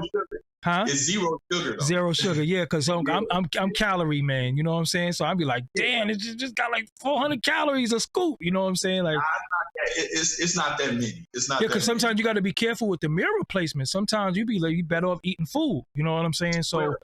Huh? It's zero sugar though. Zero sugar, yeah, because I'm calorie man, you know what I'm saying? So I'd be like, damn, it just got like 400 calories a scoop, you know what I'm saying? Like, it's not that many. It's not. Yeah, because sometimes you got to be careful with the meal replacement. Sometimes you be like, you better off eating food, you know what I'm saying? So,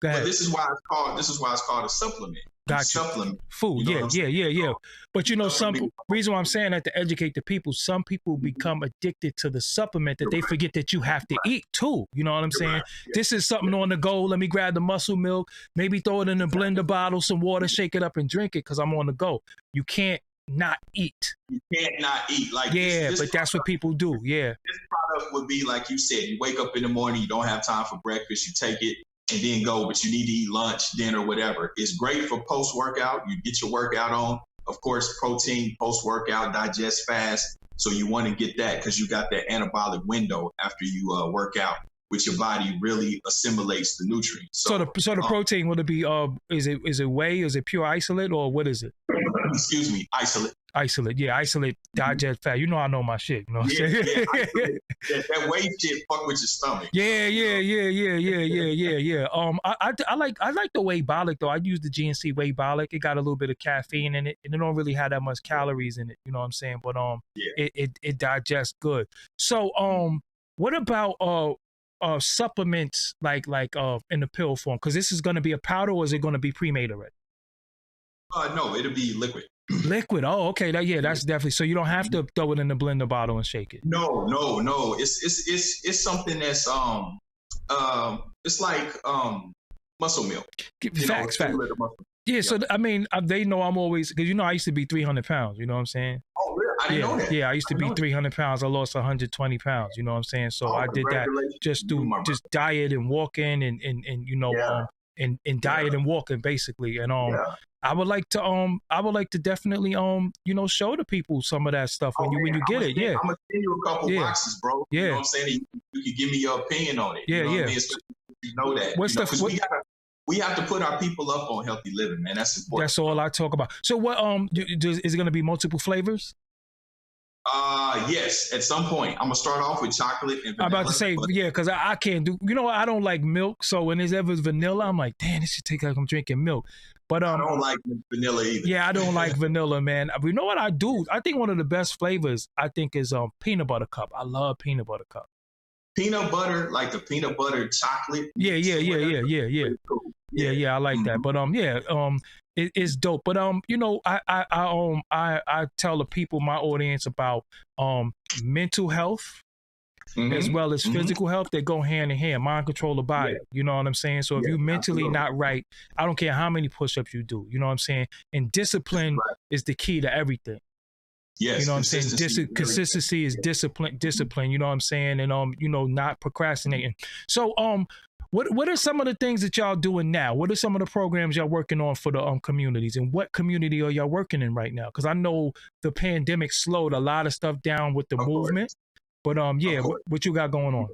go ahead. But this is why it's called a supplement. Gotcha. Supplement. Food, You know yeah. But you know, Supplement. reason why I'm saying that to educate the people, some people become addicted to the supplement that they forget that you have to eat too. You know what I'm saying? Right. This is something on the go. Let me grab the muscle milk, maybe throw it in a blender bottle, some water, shake it up and drink it because I'm on the go. You can't not eat. You can't not eat. Like this but that's what people do. Yeah. This product would be like you said, you wake up in the morning, you don't have time for breakfast, you take it and then go, but you need to eat lunch, dinner, whatever. It's great for post-workout. You get your workout on. Of course, protein post-workout, digest fast. So you want to get that because you got that anabolic window after you work out, which your body really assimilates the nutrients. So the protein, would it be is it whey, is it pure isolate, or what is it? Excuse me, isolate. Isolate, yeah, isolate, digest fat. You know I know my shit. You know what I'm saying? That whey shit fuck with your stomach. Yeah. I like the whey bolic though. I use the GNC whey bolic. It got a little bit of caffeine in it, and it don't really have that much calories in it. You know what I'm saying? But it digests good. So what about supplements like in the pill form? Because this is gonna be a powder, or is it gonna be pre-made already? No, it'll be liquid. Liquid. Oh, okay. That's definitely. So you don't have to throw it in the blender bottle and shake it. No. It's something that's it's like muscle milk. Facts. Yeah. So I mean, they know I'm always, because I used to be 300 pounds. You know what I'm saying? Oh, really? I didn't know that. Yeah, I used to be 300 pounds. I lost 120 pounds. You know what I'm saying? So I did that just through just diet and walking and and diet and walking basically. And I would like to definitely show the people some of that stuff when you get it. Yeah. I'm gonna send you a couple boxes, bro. Yeah. You know what I'm saying? You can give me your opinion on it. Yeah, you know what I mean? You know that. We have to put our people up on healthy living, man. That's important. That's all I talk about. So what is it gonna be multiple flavors? Yes, at some point. I'm gonna start off with chocolate and vanilla. I'm about to say, because I can't do, I don't like milk. So when there's ever vanilla, I'm like, damn, this should take like I'm drinking milk. But I don't like vanilla either. Yeah, I don't like vanilla, man. You know what I do? I think one of the best flavors is peanut butter cup. I love peanut butter cup. Peanut butter, like the peanut butter chocolate. Yeah. Cool. Yeah, I like that. But it's dope. But I tell the people, my audience, about mental health as well as physical health. They go hand in hand. Mind control the body. You know what I'm saying? So if you mentally not right, I don't care how many push-ups you do. You know what I'm saying? And discipline is the key to everything. Yes, you know what I'm saying? Consistency is discipline, you know what I'm saying? And not procrastinating. So what are some of the things that y'all doing now? What are some of the programs y'all working on for the communities? And what community are y'all working in right now? Because I know the pandemic slowed a lot of stuff down with the movement. But what you got going on?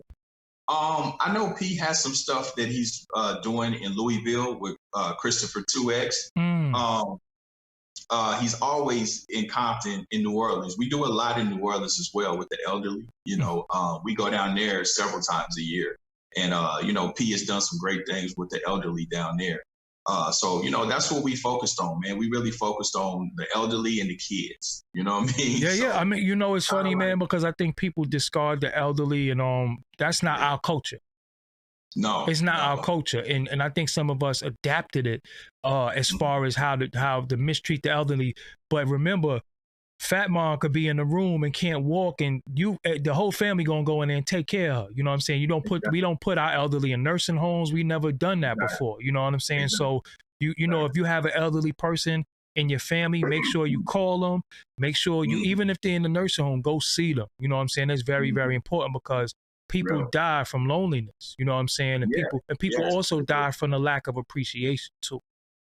I know P has some stuff that he's doing in Louisville with Christopher 2X. He's always in Compton in New Orleans. We do a lot in New Orleans as well with the elderly. We go down there several times a year. And, P has done some great things with the elderly down there. So that's what we focused on, man. We really focused on the elderly and the kids. You know what I mean? Yeah. I mean, it's funny, man, because I think people discard the elderly and that's not our culture. No, it's not our culture. And I think some of us adapted it as far as how to mistreat the elderly. But remember, Fat Mom could be in the room and can't walk, and the whole family gonna go in there and take care of her. You know what I'm saying? We don't put our elderly in nursing homes. We never done that before. You know what I'm saying? So if you have an elderly person in your family, make sure you call them. Make sure even if they're in the nursing home, go see them. You know what I'm saying? That's very, very important because people die from loneliness. You know what I'm saying? And people also die from the lack of appreciation too.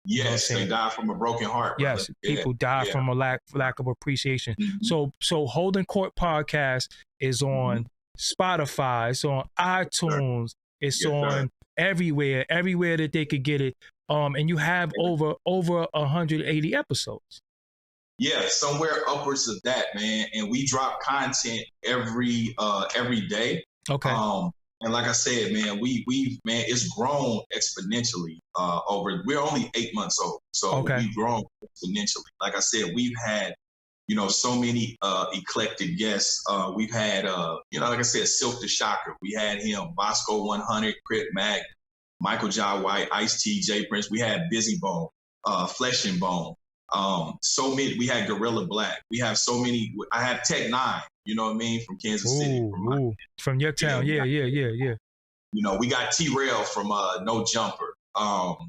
Yes, they die from a broken heart. Brother. Yes, people die from a lack of appreciation. So Holdin Court podcast is on Spotify, it's on iTunes, it's on everywhere that they could get it. And you have over 180 episodes. Yeah, somewhere upwards of that, man. And we drop content every day. Okay. And like I said, man, it's grown exponentially we're only 8 months old. So we've grown exponentially. Like I said, we've had, so many eclectic guests. We've had, like I said, Silk the Shocker. We had him, Bosco 100, Crit Mac, Michael Jai White, Ice-T, J Prince. We had Busy Bone. Flesh and Bone. So many. We had Gorilla Black. We have so many. I have Tech 9. You know what I mean, from Kansas City, from your town. Yeah. You know, we got T-Rail from No Jumper.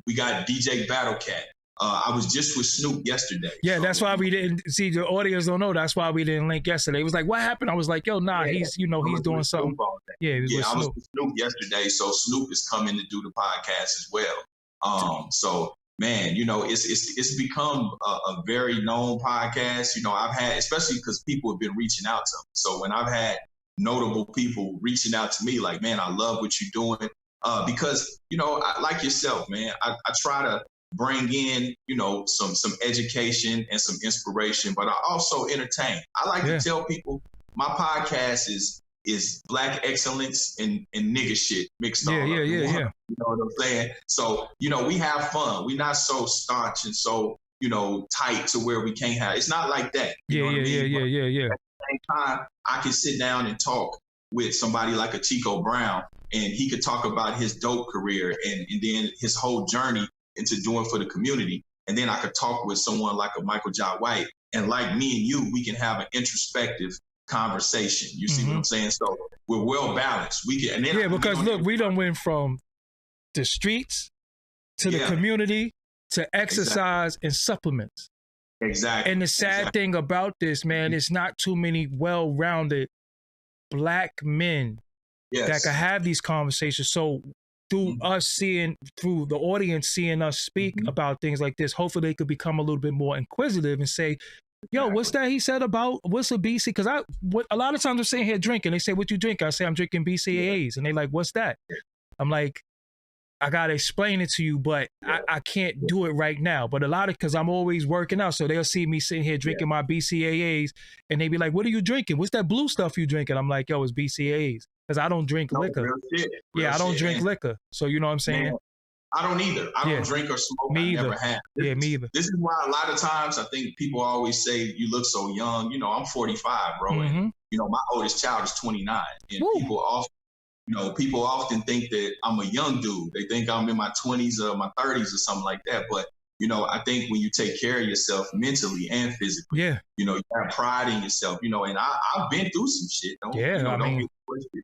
We got DJ Battle Cat. I was just with Snoop yesterday. Yeah, so, that's why we didn't see. The audience don't know. That's why we didn't link yesterday. It was like, what happened? I was like, yo, nah, he's doing something. Yeah, I was with Snoop yesterday. So Snoop is coming to do the podcast as well. So man, you know, it's become a very known podcast. You know, I've had, especially because people have been reaching out to me. So when I've had notable people reaching out to me, like, man, I love what you're doing, because you know, like yourself, man, I try to bring in, you know, some education and some inspiration, but I also entertain. I like to tell people my podcast is Black excellence and nigga shit mixed all up. Yeah. You know what I'm saying? So, you know, we have fun. We're not so staunch and so, you know, tight to where we can't have. It's not like that. Yeah. At the same time, I can sit down and talk with somebody like a Chico Brown, and he could talk about his dope career and then his whole journey into doing for the community. And then I could talk with someone like a Michael Jai White, and like me and you, we can have an introspective conversation. You see what I'm saying? So we're well balanced. We can, and then because look, we done went from the streets to the community to exercise and supplements. Exactly. And the sad thing about this, man, it's not too many well-rounded Black men that can have these conversations. So through through the audience seeing us speak about things like this, hopefully they could become a little bit more inquisitive and say, yo, what's that he said about, what's a BC? Because a lot of times I'm sitting here drinking. They say, what you drink? I say, I'm drinking BCAAs. And they like, what's that? I'm like, I got to explain it to you, but I can't do it right now. But because I'm always working out. So they'll see me sitting here drinking my BCAAs and they be like, what are you drinking? What's that blue stuff you drinking? I'm like, yo, it's BCAAs. Because I don't drink liquor. I don't drink liquor. So you know what I'm saying? Man, I don't either. I don't drink or smoke. Me either. Never have. Me either. This is why a lot of times I think people always say you look so young. You know, I'm 45, bro. And, you know, my oldest child is 29. And people often think that I'm a young dude. They think I'm in my 20s or my 30s or something like that. But, you know, I think when you take care of yourself mentally and physically, you know, you have pride in yourself, you know, and I've been through some shit.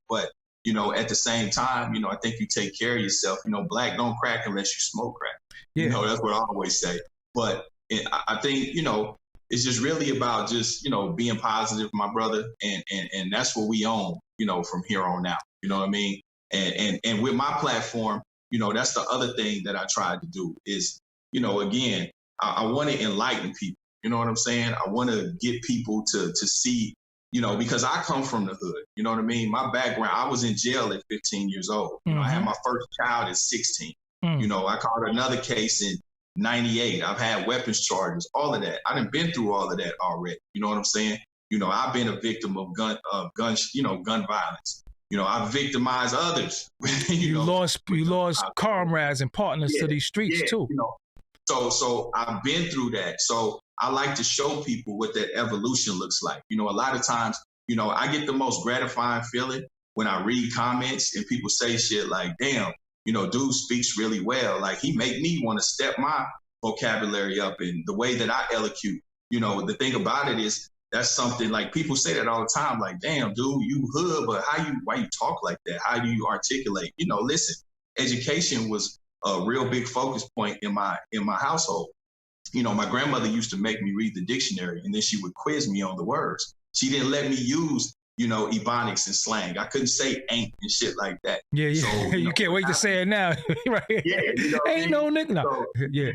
But, you know, at the same time, you know, I think you take care of yourself. You know, Black don't crack unless you smoke crack. You know, that's what I always say. But I think, you know, it's just really about just, you know, being positive, my brother. And that's what we own, you know, from here on out. You know what I mean? And with my platform, you know, that's the other thing that I tried to do is, you know, again, I want to enlighten people. You know what I'm saying? I want to get people to see, you know, because I come from the hood. You know what I mean? My background, I was in jail at 15 years old. You know, I had my first child at 16. You know, I caught another case in 98. I've had weapons charges, all of that. I done been through all of that already. You know what I'm saying? You know, I've been a victim of gun violence. You know, I victimized others. you lost comrades and partners to these streets too. You know, so I've been through that. So I like to show people what that evolution looks like. You know, a lot of times, you know, I get the most gratifying feeling when I read comments and people say shit like, damn, you know, dude speaks really well. Like, he make me want to step my vocabulary up in the way that I elocute. You know, the thing about it is, that's something like people say that all the time, like, damn, dude, you hood, but why you talk like that? How do you articulate? You know, listen, education was a real big focus point in my household. You know, my grandmother used to make me read the dictionary and then she would quiz me on the words. She didn't let me use, you know, ebonics and slang. I couldn't say ain't and shit like that. Yeah. So, you can't wait to say it now. Right. Yeah. You know ain't no nigga. No. Yeah.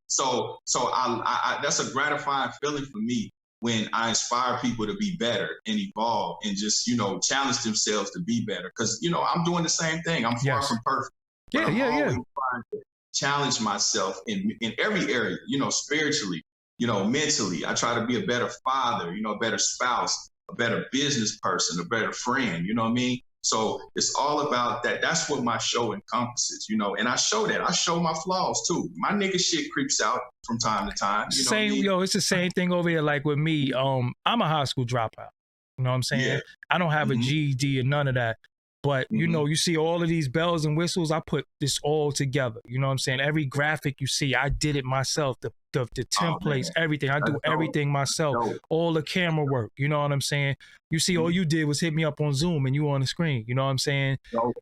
So I that's a gratifying feeling for me when I inspire people to be better and evolve and just, you know, challenge themselves to be better. Because, you know, I'm doing the same thing. I'm far from perfect. Yeah. I'm always trying to challenge myself in every area, you know, spiritually, you know, mentally. I try to be a better father, you know, a better spouse, a better business person, a better friend, you know what I mean? So it's all about that. That's what my show encompasses, you know, and I show that. I show my flaws too. My nigga shit creeps out from time to time. You know same, what I mean? Yo, it's the same thing over here. Like with me, I'm a high school dropout. You know what I'm saying? I don't have a GED and none of that. But, you know, you see all of these bells and whistles, I put this all together. You know what I'm saying? Every graphic you see, I did it myself. The templates, everything. I do everything myself. All the camera work. You know what I'm saying? You see, all you did was hit me up on Zoom and you on the screen. You know what I'm saying?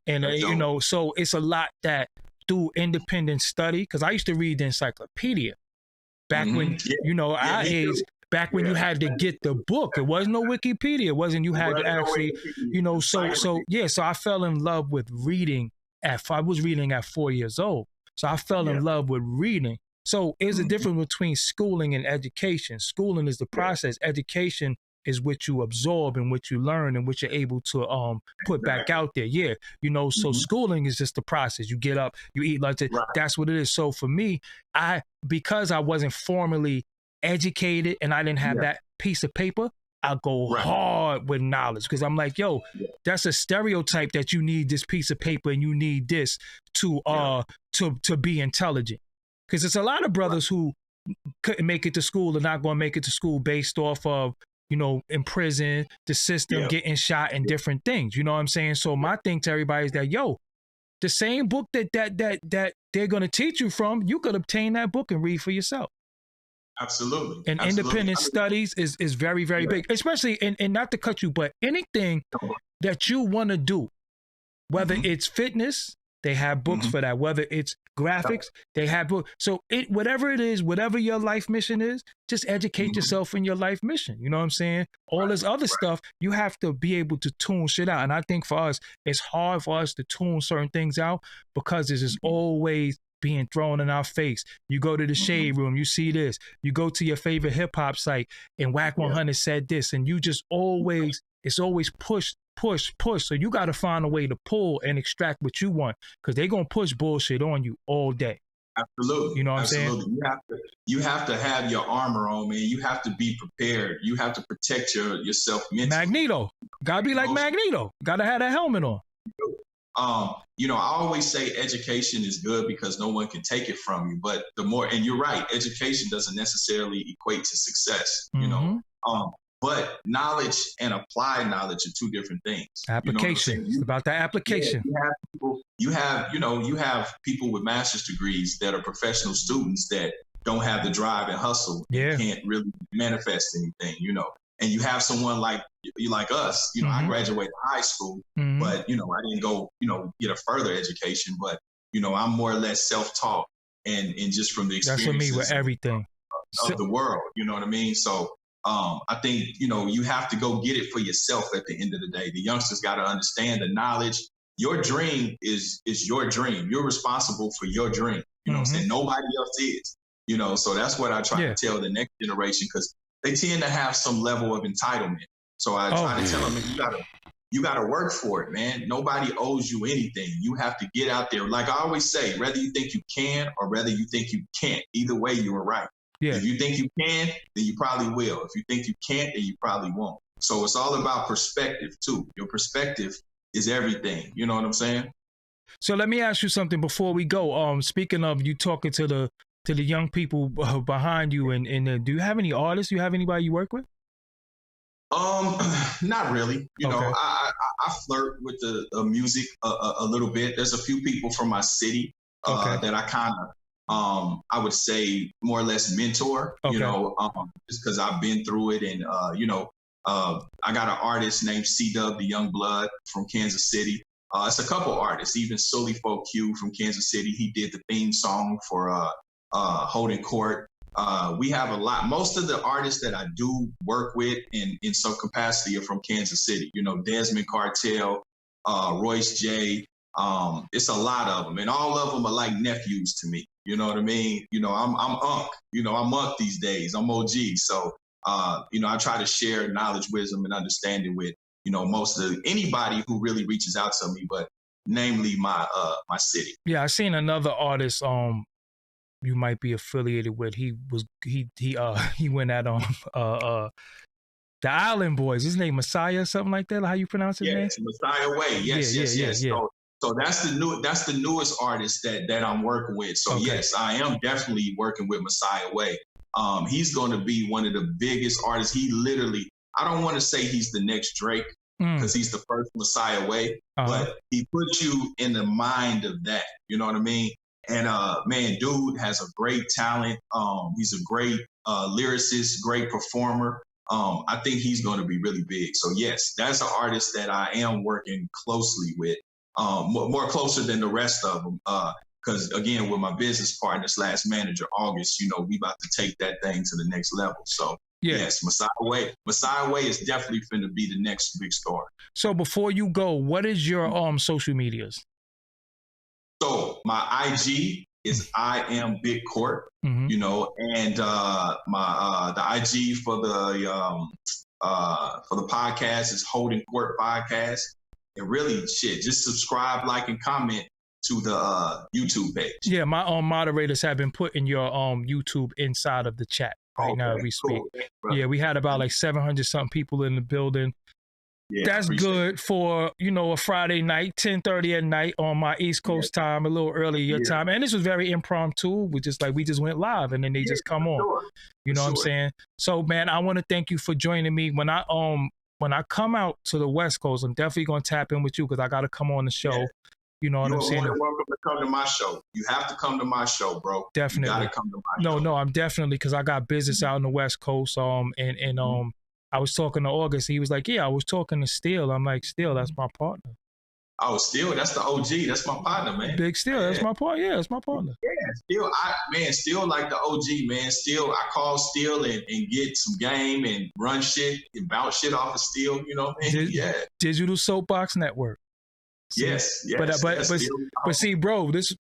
And, you know, so it's a lot that through independent study, because I used to read the encyclopedia back when, you know, our age, back when you had to get the book. It wasn't no Wikipedia. It wasn't, you had to actually, you know, so I fell in love with reading I was reading at 4 years old. So I fell in love with reading. So there's a difference between schooling and education. Schooling is the process. Education is what you absorb and what you learn and what you're able to put back out there. Yeah, you know, so schooling is just the process. You get up, you eat lunch. That's what it is. So for me, because I wasn't formally educated and I didn't have that piece of paper, I go hard with knowledge because I'm like, yo, that's a stereotype that you need this piece of paper and you need this to be intelligent. Because it's a lot of brothers who couldn't make it to school or not going to make it to school based off of, you know, in prison, the system, getting shot and different things. You know what I'm saying? So my thing to everybody is that, yo, the same book that they're going to teach you from, you could obtain that book and read for yourself. Absolutely. And independent studies is very, very big, especially, and not to cut you, but anything that you want to do, whether it's fitness, they have books for that. Whether it's graphics, they have books. So whatever it is, whatever your life mission is, just educate yourself in your life mission. You know what I'm saying? All this other stuff, you have to be able to tune shit out. And I think for us, it's hard for us to tune certain things out because this is always being thrown in our face. You go to the shade room, you see this. You go to your favorite hip hop site and Wack 100 said this, and you just always, it's always push. So you got to find a way to pull and extract what you want because they're going to push bullshit on you all day. Absolutely. You know what I'm saying? You have to have your armor on, man. You have to be prepared. You have to protect yourself mentally. Magneto. Gotta be like Magneto. Gotta have that helmet on. You know, I always say education is good because no one can take it from you. But the more, and you're right, education doesn't necessarily equate to success, you know. But knowledge and applied knowledge are two different things. Application. It's about that application. You have people with master's degrees that are professional students that don't have the drive and hustle. And can't really manifest anything, you know. And you have someone like us, you know, I graduated high school, but, you know, I didn't go, you know, get a further education, but, you know, I'm more or less self-taught and just from the experiences. That's for me with everything. Of the world, you know what I mean? So I think, you know, you have to go get it for yourself at the end of the day. The youngsters got to understand the knowledge. Your dream is your dream. You're responsible for your dream. You know what I'm saying? Nobody else is, you know, so that's what I try to tell the next generation because they tend to have some level of entitlement. So I try to tell them, you gotta work for it, man. Nobody owes you anything. You have to get out there. Like I always say, whether you think you can or whether you think you can't, either way, you were right. Yeah. If you think you can, then you probably will. If you think you can't, then you probably won't. So it's all about perspective too. Your perspective is everything. You know what I'm saying? So let me ask you something before we go. Speaking of you talking to the young people behind you, and do you have any artists? You have anybody you work with? Not really. You know, I flirt with the music a little bit. There's a few people from my city that I kind of, I would say more or less mentor, you know, just because I've been through it. And, you know, I got an artist named C-Dub, the Young Blood from Kansas City. It's a couple artists, even Sully Folk Q from Kansas City. He did the theme song for Holdin Court. We have a lot. Most of the artists that I do work with in some capacity are from Kansas City. You know, Desmond Cartel, Royce J. It's a lot of them, and all of them are like nephews to me. You know what I mean? You know, I'm Unc. You know, I'm Unc these days. I'm OG. So, you know, I try to share knowledge, wisdom, and understanding with, you know, most of anybody who really reaches out to me, but namely my city. Yeah, I seen another artist you might be affiliated with. He went at the Island Boys. His name Messiah, something like that. How you pronounce his name? Messiah Way. Yes. So that's the newest artist that I'm working with. So yes, I am definitely working with Messiah Way. He's going to be one of the biggest artists. He literally, I don't want to say he's the next Drake, because he's the first Messiah way. But he puts you in the mind of that. You know what I mean? And man, dude has a great talent. He's a great lyricist, great performer. I think he's going to be really big. So yes, that's an artist that I am working closely with, more closer than the rest of them. Because again, with my business partner / manager, August, you know, we about to take that thing to the next level. So yes, Messiah Way is definitely finna be the next big star. So before you go, what is your social medias? So my IG is I am Big Court, you know, and my the IG for the podcast is Holdin Court Podcast. And really, just subscribe, like, and comment to the YouTube page. Yeah, my moderators have been putting your YouTube inside of the chat right now as we speak. Cool. Yeah, we had about like 700 something people in the building. Yeah, that's good for, you know, a Friday night, 10:30 at night on my East Coast time, a little earlier your time. And this was very impromptu. We just went live and then they just come on. You know what I'm saying? So man, I want to thank you for joining me. When I come out to the West Coast, I'm definitely gonna tap in with you because I gotta come on the show. Yeah. You know what I'm saying? You're welcome to come to my show. You have to come to my show, bro. Definitely. You gotta come to my show. No, I'm definitely, because I got business out in the West Coast. I was talking to August. He was like, yeah, I was talking to Steele. I'm like, Steele, that's my partner. Oh, Steele, that's the OG. That's my partner, man. Big Steele, that's my partner. Yeah, that's my partner. Yeah, Steele like the OG, man. Steele, I call Steele and get some game and run shit and bounce shit off of Steele, you know what I mean? Digital Soapbox Network. See? Yes. But see, bro, this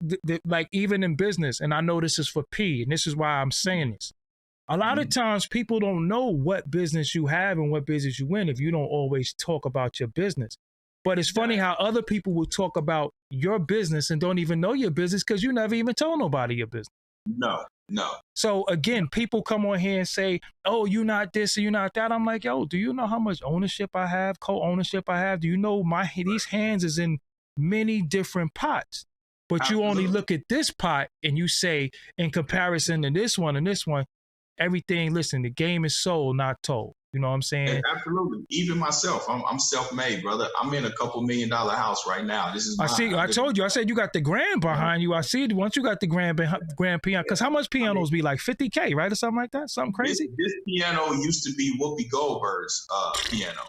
like even in business, and I know this is for P, and this is why I'm saying this. A lot of times people don't know what business you have and what business you win if you don't always talk about your business. But it's funny how other people will talk about your business and don't even know your business because you never even told nobody your business. No. So again, people come on here and say, oh, you're not this and you're not that. I'm like, yo, do you know how much ownership I have, co-ownership I have? Do you know these hands is in many different pots? But you only look at this pot and you say, in comparison to this one and this one, everything, listen, the game is sold, not told. You know what I'm saying? Hey, absolutely. Even myself, I'm self-made, brother. I'm in a $2 million house right now. This is I told you. I said you got the grand behind you. I see it. Once you got the grand piano, because how much pianos be like $50K, right, or something like that? Something crazy. This piano used to be Whoopi Goldberg's piano,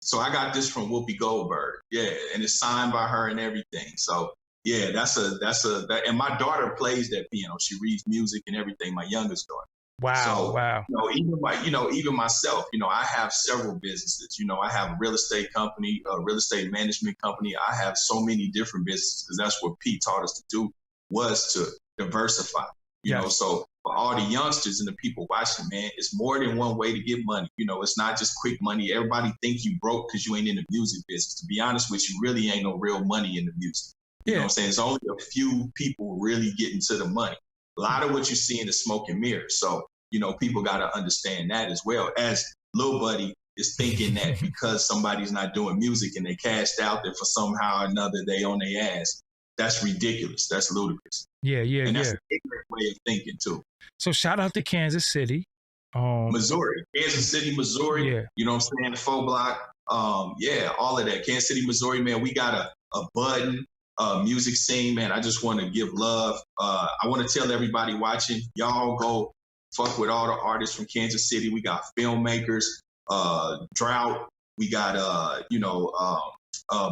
so I got this from Whoopi Goldberg. Yeah, and it's signed by her and everything. So yeah, and my daughter plays that piano. She reads music and everything. My youngest daughter. Wow. Even myself, I have several businesses. I have a real estate company, a real estate management company. I have so many different businesses because that's what Pete taught us to do, was to diversify. You know, so for all the youngsters and the people watching, man, it's more than one way to get money. It's not just quick money. Everybody think you broke because you ain't in the music business. To be honest with you, really ain't no real money in the music. You know what I'm saying? It's only a few people really getting to the money. A lot of what you see in the smoke and mirrors. So, people got to understand that as well. As Lil Buddy is thinking that because somebody's not doing music and they cashed out, that for somehow or another they on their ass. That's ridiculous. That's ludicrous. Yeah. And that's an ignorant way of thinking too. So shout out to Kansas City. Missouri. Kansas City, Missouri. Yeah. You know what I'm saying? The 4 block. All of that. Kansas City, Missouri, man, we got a budding music scene, man. I just want to give love. I want to tell everybody watching, y'all go fuck with all the artists from Kansas City. We got filmmakers, Drought. We got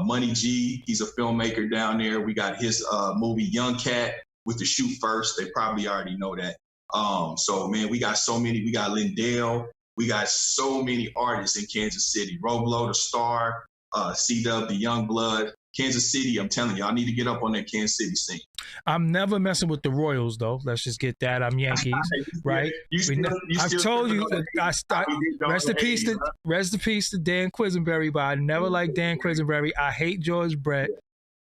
Money G. He's a filmmaker down there. We got his movie Young Cat with the Shoot First. They probably already know that. So man, we got so many. We got Lindell. We got so many artists in Kansas City. Roblo the Star, C-Dub the Young Blood. Kansas City, I'm telling you, I need to get up on that Kansas City scene. I'm never messing with the Royals, though. Let's just get that. I'm Yankees, right? I've told you. Rest in peace to Dan Quisenberry, but I never liked Dan Quisenberry. I hate George Brett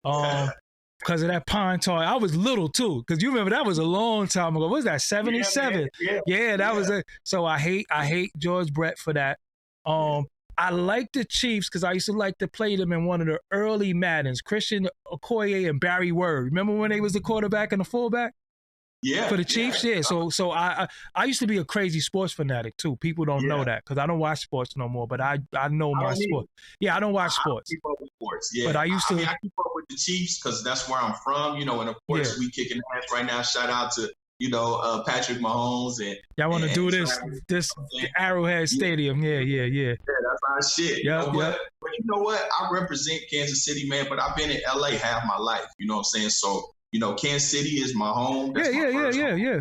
because of that pine tar. I was little too, because you remember that was a long time ago. What was that? 77? Yeah, that was it. So I hate George Brett for that. I like the Chiefs because I used to like to play them in one of the early Maddens, Christian Okoye and Barry Word. Remember when they was the quarterback and the fullback? Yeah. For the Chiefs, yeah. So I used to be a crazy sports fanatic too. People don't know that because I don't watch sports no more. But I know my sport. Yeah, I don't watch sports. I keep up with sports. Yeah, but I used to. I keep up with the Chiefs because that's where I'm from. You know, and of course we kicking ass right now. Shout out to Patrick Mahomes and y'all want to do this Arrowhead Stadium. Yeah. Yeah, that's our shit. Yep. But you know what? I represent Kansas City, man. But I've been in LA half my life. You know what I'm saying? So. Kansas City is my home. That's my first home.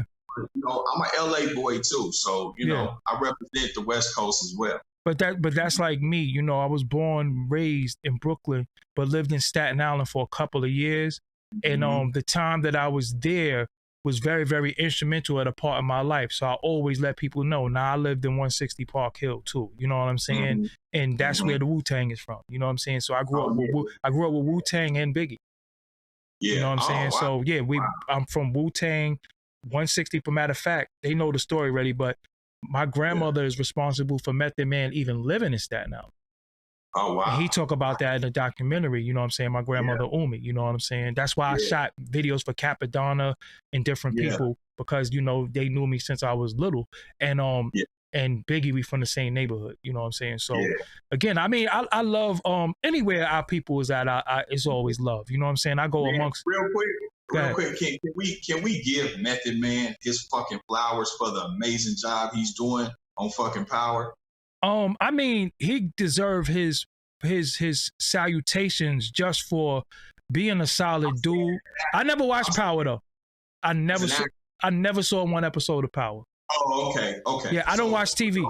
I'm an LA boy too, so I represent the West Coast as well. But that's like me. I was born, raised in Brooklyn, but lived in Staten Island for a couple of years, and the time that I was there was very, very instrumental at a part of my life. So I always let people know. Now I lived in 160 Park Hill too. You know what I'm saying? And that's where the Wu-Tang is from. You know what I'm saying? So I grew up with Wu-Tang and Biggie. Yeah. You know what I'm saying? Wow. So I'm from Wu-Tang, 160. For matter of fact, they know the story already, but my grandmother is responsible for Method Man even living in Staten Island. Oh, wow. And he talk about that in the documentary, you know what I'm saying? My grandmother Umi, you know what I'm saying? That's why I shot videos for Capadonna and different people because, they knew me since I was little. And Biggie, we from the same neighborhood, you know what I'm saying? So again, I mean, I love anywhere our people is at, it's always love. You know what I'm saying? I go amongst real quick, can we give Method Man his fucking flowers for the amazing job he's doing on fucking Power? I mean, he deserved his salutations just for being a solid dude. I never watched Power though. I never saw one episode of Power. Oh, okay. Yeah, I don't watch TV.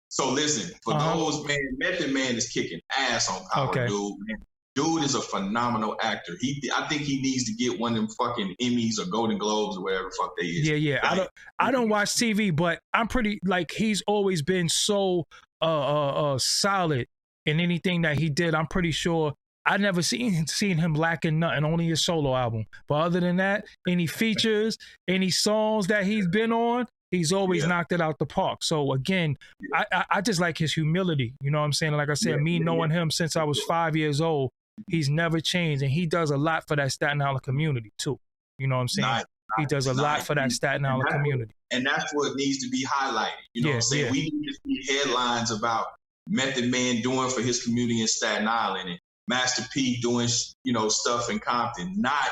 So listen, for those, man, Method Man is kicking ass on Power, dude. Man, dude is a phenomenal actor. I think he needs to get one of them fucking Emmys or Golden Globes or whatever the fuck they is. Yeah. I don't watch TV, but I'm pretty he's always been so solid in anything that he did. I'm pretty sure I never seen him lacking nothing, only his solo album. But other than that, any features, any songs that he's been on, he's always knocked it out the park. So again, I just like his humility. You know what I'm saying? Like I said, knowing him since I was 5 years old, he's never changed. And he does a lot for that Staten Island community too. You know what I'm saying? He does a lot for that Staten Island community. And that's what needs to be highlighted. You know what I'm saying? We need to see headlines about Method Man doing for his community in Staten Island and Master P doing, stuff in Compton, not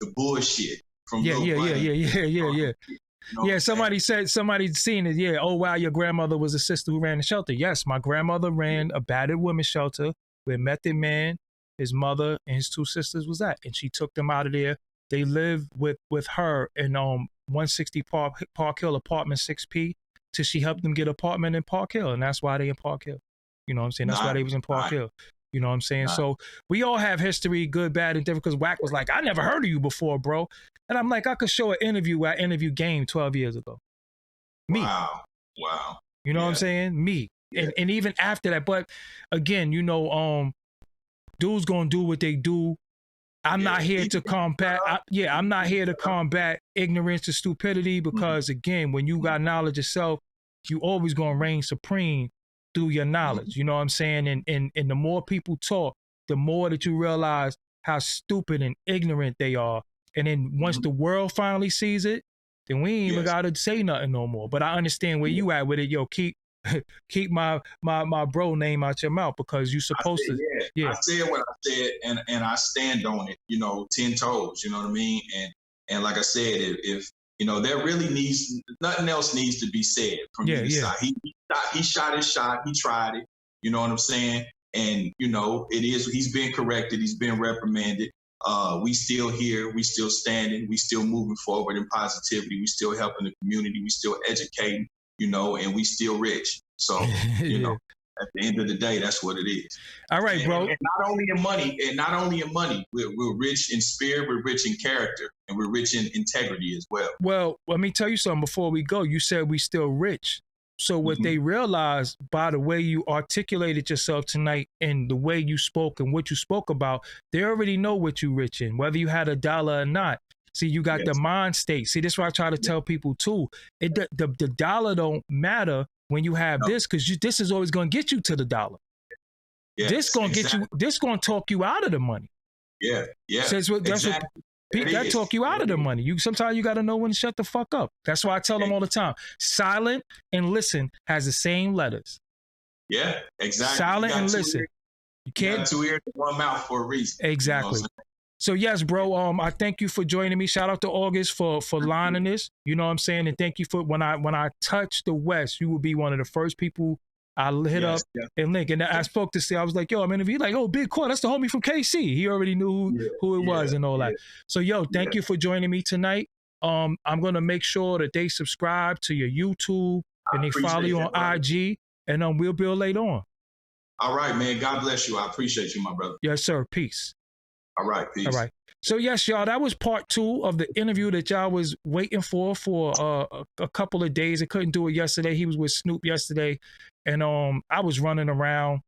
the bullshit from somebody seen it. Yeah. Oh, wow. Your grandmother was a sister who ran a shelter. Yes. My grandmother ran a battered women's shelter where Method Man, his mother, and his two sisters was at. And she took them out of there. They lived with her in 160 Park Hill, apartment 6P, till she helped them get an apartment in Park Hill. And that's why they in Park Hill. You know what I'm saying? That's why they was in Park Hill. You know what I'm saying? So we all have history, good, bad, and different, because Wack was like, I never heard of you before, bro. And I'm like, I could show an interview where I interviewed Game 12 years ago. Me. Wow. You know what I'm saying? Me. Yeah. And even after that, but again, dudes gonna do what they do. I'm not here to combat. I'm not here to combat ignorance or stupidity, because again, when you got knowledge yourself, you always gonna reign supreme through your knowledge. You know what I'm saying? And the more people talk, the more that you realize how stupid and ignorant they are. And then once the world finally sees it, then we ain't even gotta say nothing no more. But I understand where you at with it. Yo, keep my bro name out your mouth, because you supposed to. Yeah. I said what I said, and I stand on it. 10 toes. You know what I mean? And like I said, if there really nothing else needs to be said from his side. He shot his shot. He tried it. You know what I'm saying? And he's been corrected. He's been reprimanded. We still here. We still standing. We still moving forward in positivity. We still helping the community. We still educating. And we still rich. So at the end of the day, that's what it is. All right, bro. And not only in money, we're rich in spirit, we're rich in character, and we're rich in integrity as well. Well, let me tell you something before we go. You said we still rich. So what they realized by the way you articulated yourself tonight and the way you spoke and what you spoke about, they already know what you rich in, whether you had a dollar or not. See, you got the mind state. See, this is what I try to tell people too. The dollar don't matter when you have this, because this is always going to get you to the dollar. This going to get you. This going to talk you out of the money. Yeah. So that's That talk you out of the money. Sometimes you got to know when to shut the fuck up. That's why I tell them all the time. Silent and listen has the same letters. Yeah, exactly. Silent and listen. You can't. Got 2 ears and 1 mouth for a reason. Exactly. So yes, bro. I thank you for joining me. Shout out to August for lining this. You know what I'm saying? And thank you for when I touch the West, you will be one of the first people I hit up and link. And I spoke to say, I was like, yo, I'm interviewed. Like, oh, Big Court, that's the homie from KC. He already knew who it was and all that. So yo, thank you for joining me tonight. I'm gonna make sure that they subscribe to your YouTube and they follow you on IG, and we'll build later on. All right, man. God bless you. I appreciate you, my brother. Yes, sir. Peace. All right, peace. All right. So yes, y'all, that was part 2 of the interview that y'all was waiting for a couple of days. I couldn't do it yesterday. He was with Snoop yesterday, and I was running around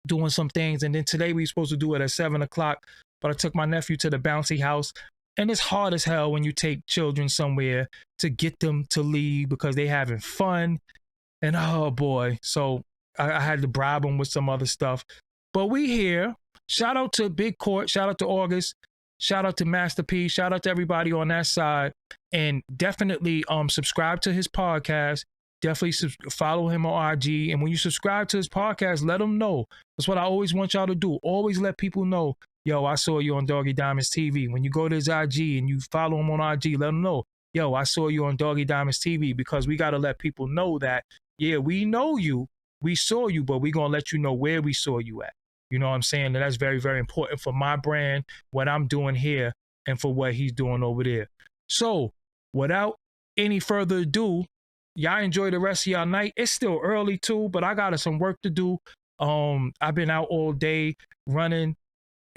doing some things. And then today we were supposed to do it at 7 o'clock, but I took my nephew to the bouncy house. And it's hard as hell when you take children somewhere to get them to leave because they having fun. And oh boy, so I had to bribe them with some other stuff. But we here. Shout out to Big Court. Shout out to August. Shout out to Master P. Shout out to everybody on that side. And definitely subscribe to his podcast. Definitely follow him on IG. And when you subscribe to his podcast, let them know. That's what I always want y'all to do. Always let people know, yo, I saw you on Doggie Diamonds TV. When you go to his IG and you follow him on IG, let them know, yo, I saw you on Doggie Diamonds TV, because we got to let people know that, yeah, we know you, we saw you, but we're going to let you know where we saw you at. You know what I'm saying? And that's very, very important for my brand, what I'm doing here, and for what he's doing over there. So without any further ado, y'all enjoy the rest of y'all night. It's still early too, but I got some work to do. I've been out all day running,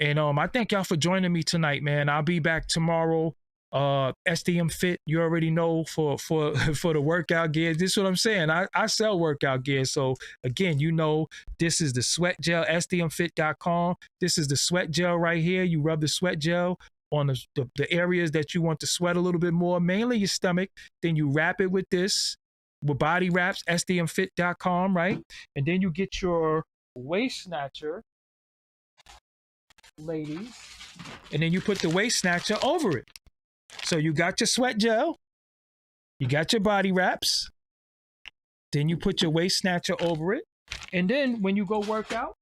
and I thank y'all for joining me tonight, man. I'll be back tomorrow. SDM Fit, you already know, for the workout gear. This is what I'm saying. I sell workout gear. So again, you know, this is the sweat gel, sdmfit.com. This is the sweat gel right here. You rub the sweat gel on the areas that you want to sweat a little bit more, mainly your stomach. Then you wrap it with this, with body wraps, sdmfit.com, right? And then you get your waist snatcher, ladies, and then you put the waist snatcher over it. So you got your sweat gel, you got your body wraps, then you put your waist snatcher over it, and then when you go work out,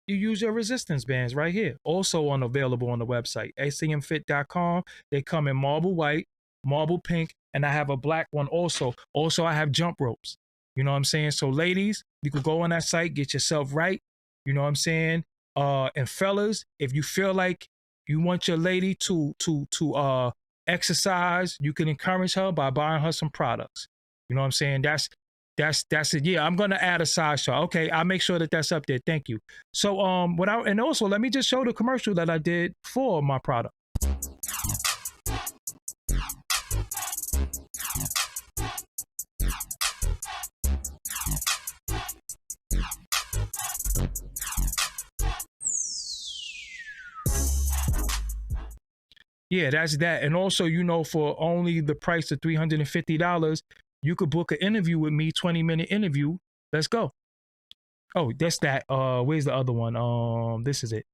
you use your resistance bands right here. Also available on the website, sdmfit.com. They come in marble white, marble pink, and I have a black one also. Also, I have jump ropes. You know what I'm saying? So ladies, you can go on that site, get yourself right. You know what I'm saying? And fellas, if you feel like you want your lady to exercise, you can encourage her by buying her some products. You know what I'm saying? That's it. Yeah, I'm gonna add a side shot. Okay, I'll make sure that that's up there. Thank you. So and also let me just show the commercial that I did for my product. Yeah, that's that. And also, you know, for only the price of $350, you could book an interview with me, 20-minute interview. Let's go. Oh, that's that. Where's the other one? This is it.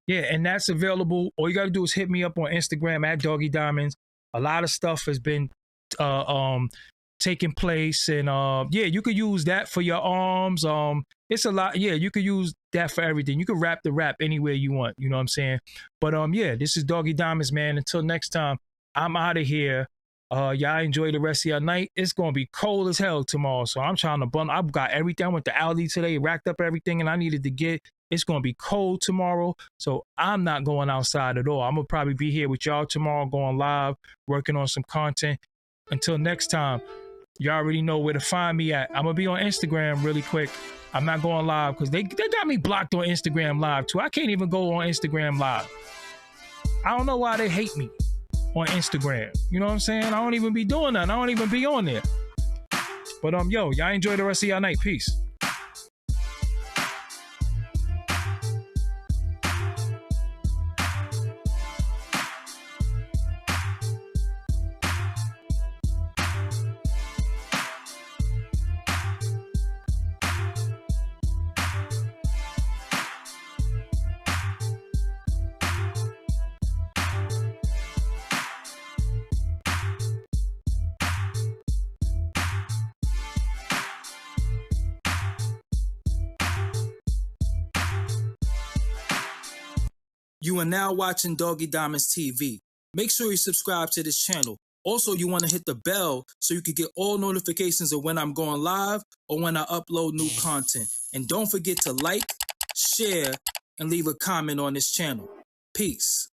Yeah, and that's available. All you got to do is hit me up on Instagram at Doggie Diamonds. A lot of stuff has been taking place, and yeah, you could use that for your arms. It's a lot. Yeah, you could use that for everything. You could wrap the wrap anywhere you want. You know what I'm saying? But yeah, this is Doggie Diamonds, man. Until next time, I'm out of here. Y'all enjoy the rest of your night. It's gonna be cold as hell tomorrow, so I'm trying to bundle. I've got everything. I went to Aldi today, racked up everything, and I needed to get. It's gonna be cold tomorrow, so I'm not going outside at all. I'm gonna probably be here with y'all tomorrow, going live, working on some content. Until next time, y'all already know where to find me at. I'm gonna be on Instagram really quick. I'm not going live because they got me blocked on Instagram Live too. I can't even go on Instagram Live. I don't know why they hate me on Instagram. You know what I'm saying? I don't even be doing that. I don't even be on there. But yo, y'all enjoy the rest of y'all night. Peace. You are now watching Doggie Diamonds TV. Make sure you subscribe to this channel. Also, you want to hit the bell so you can get all notifications of when I'm going live or when I upload new content. And don't forget to like, share, and leave a comment on this channel. Peace.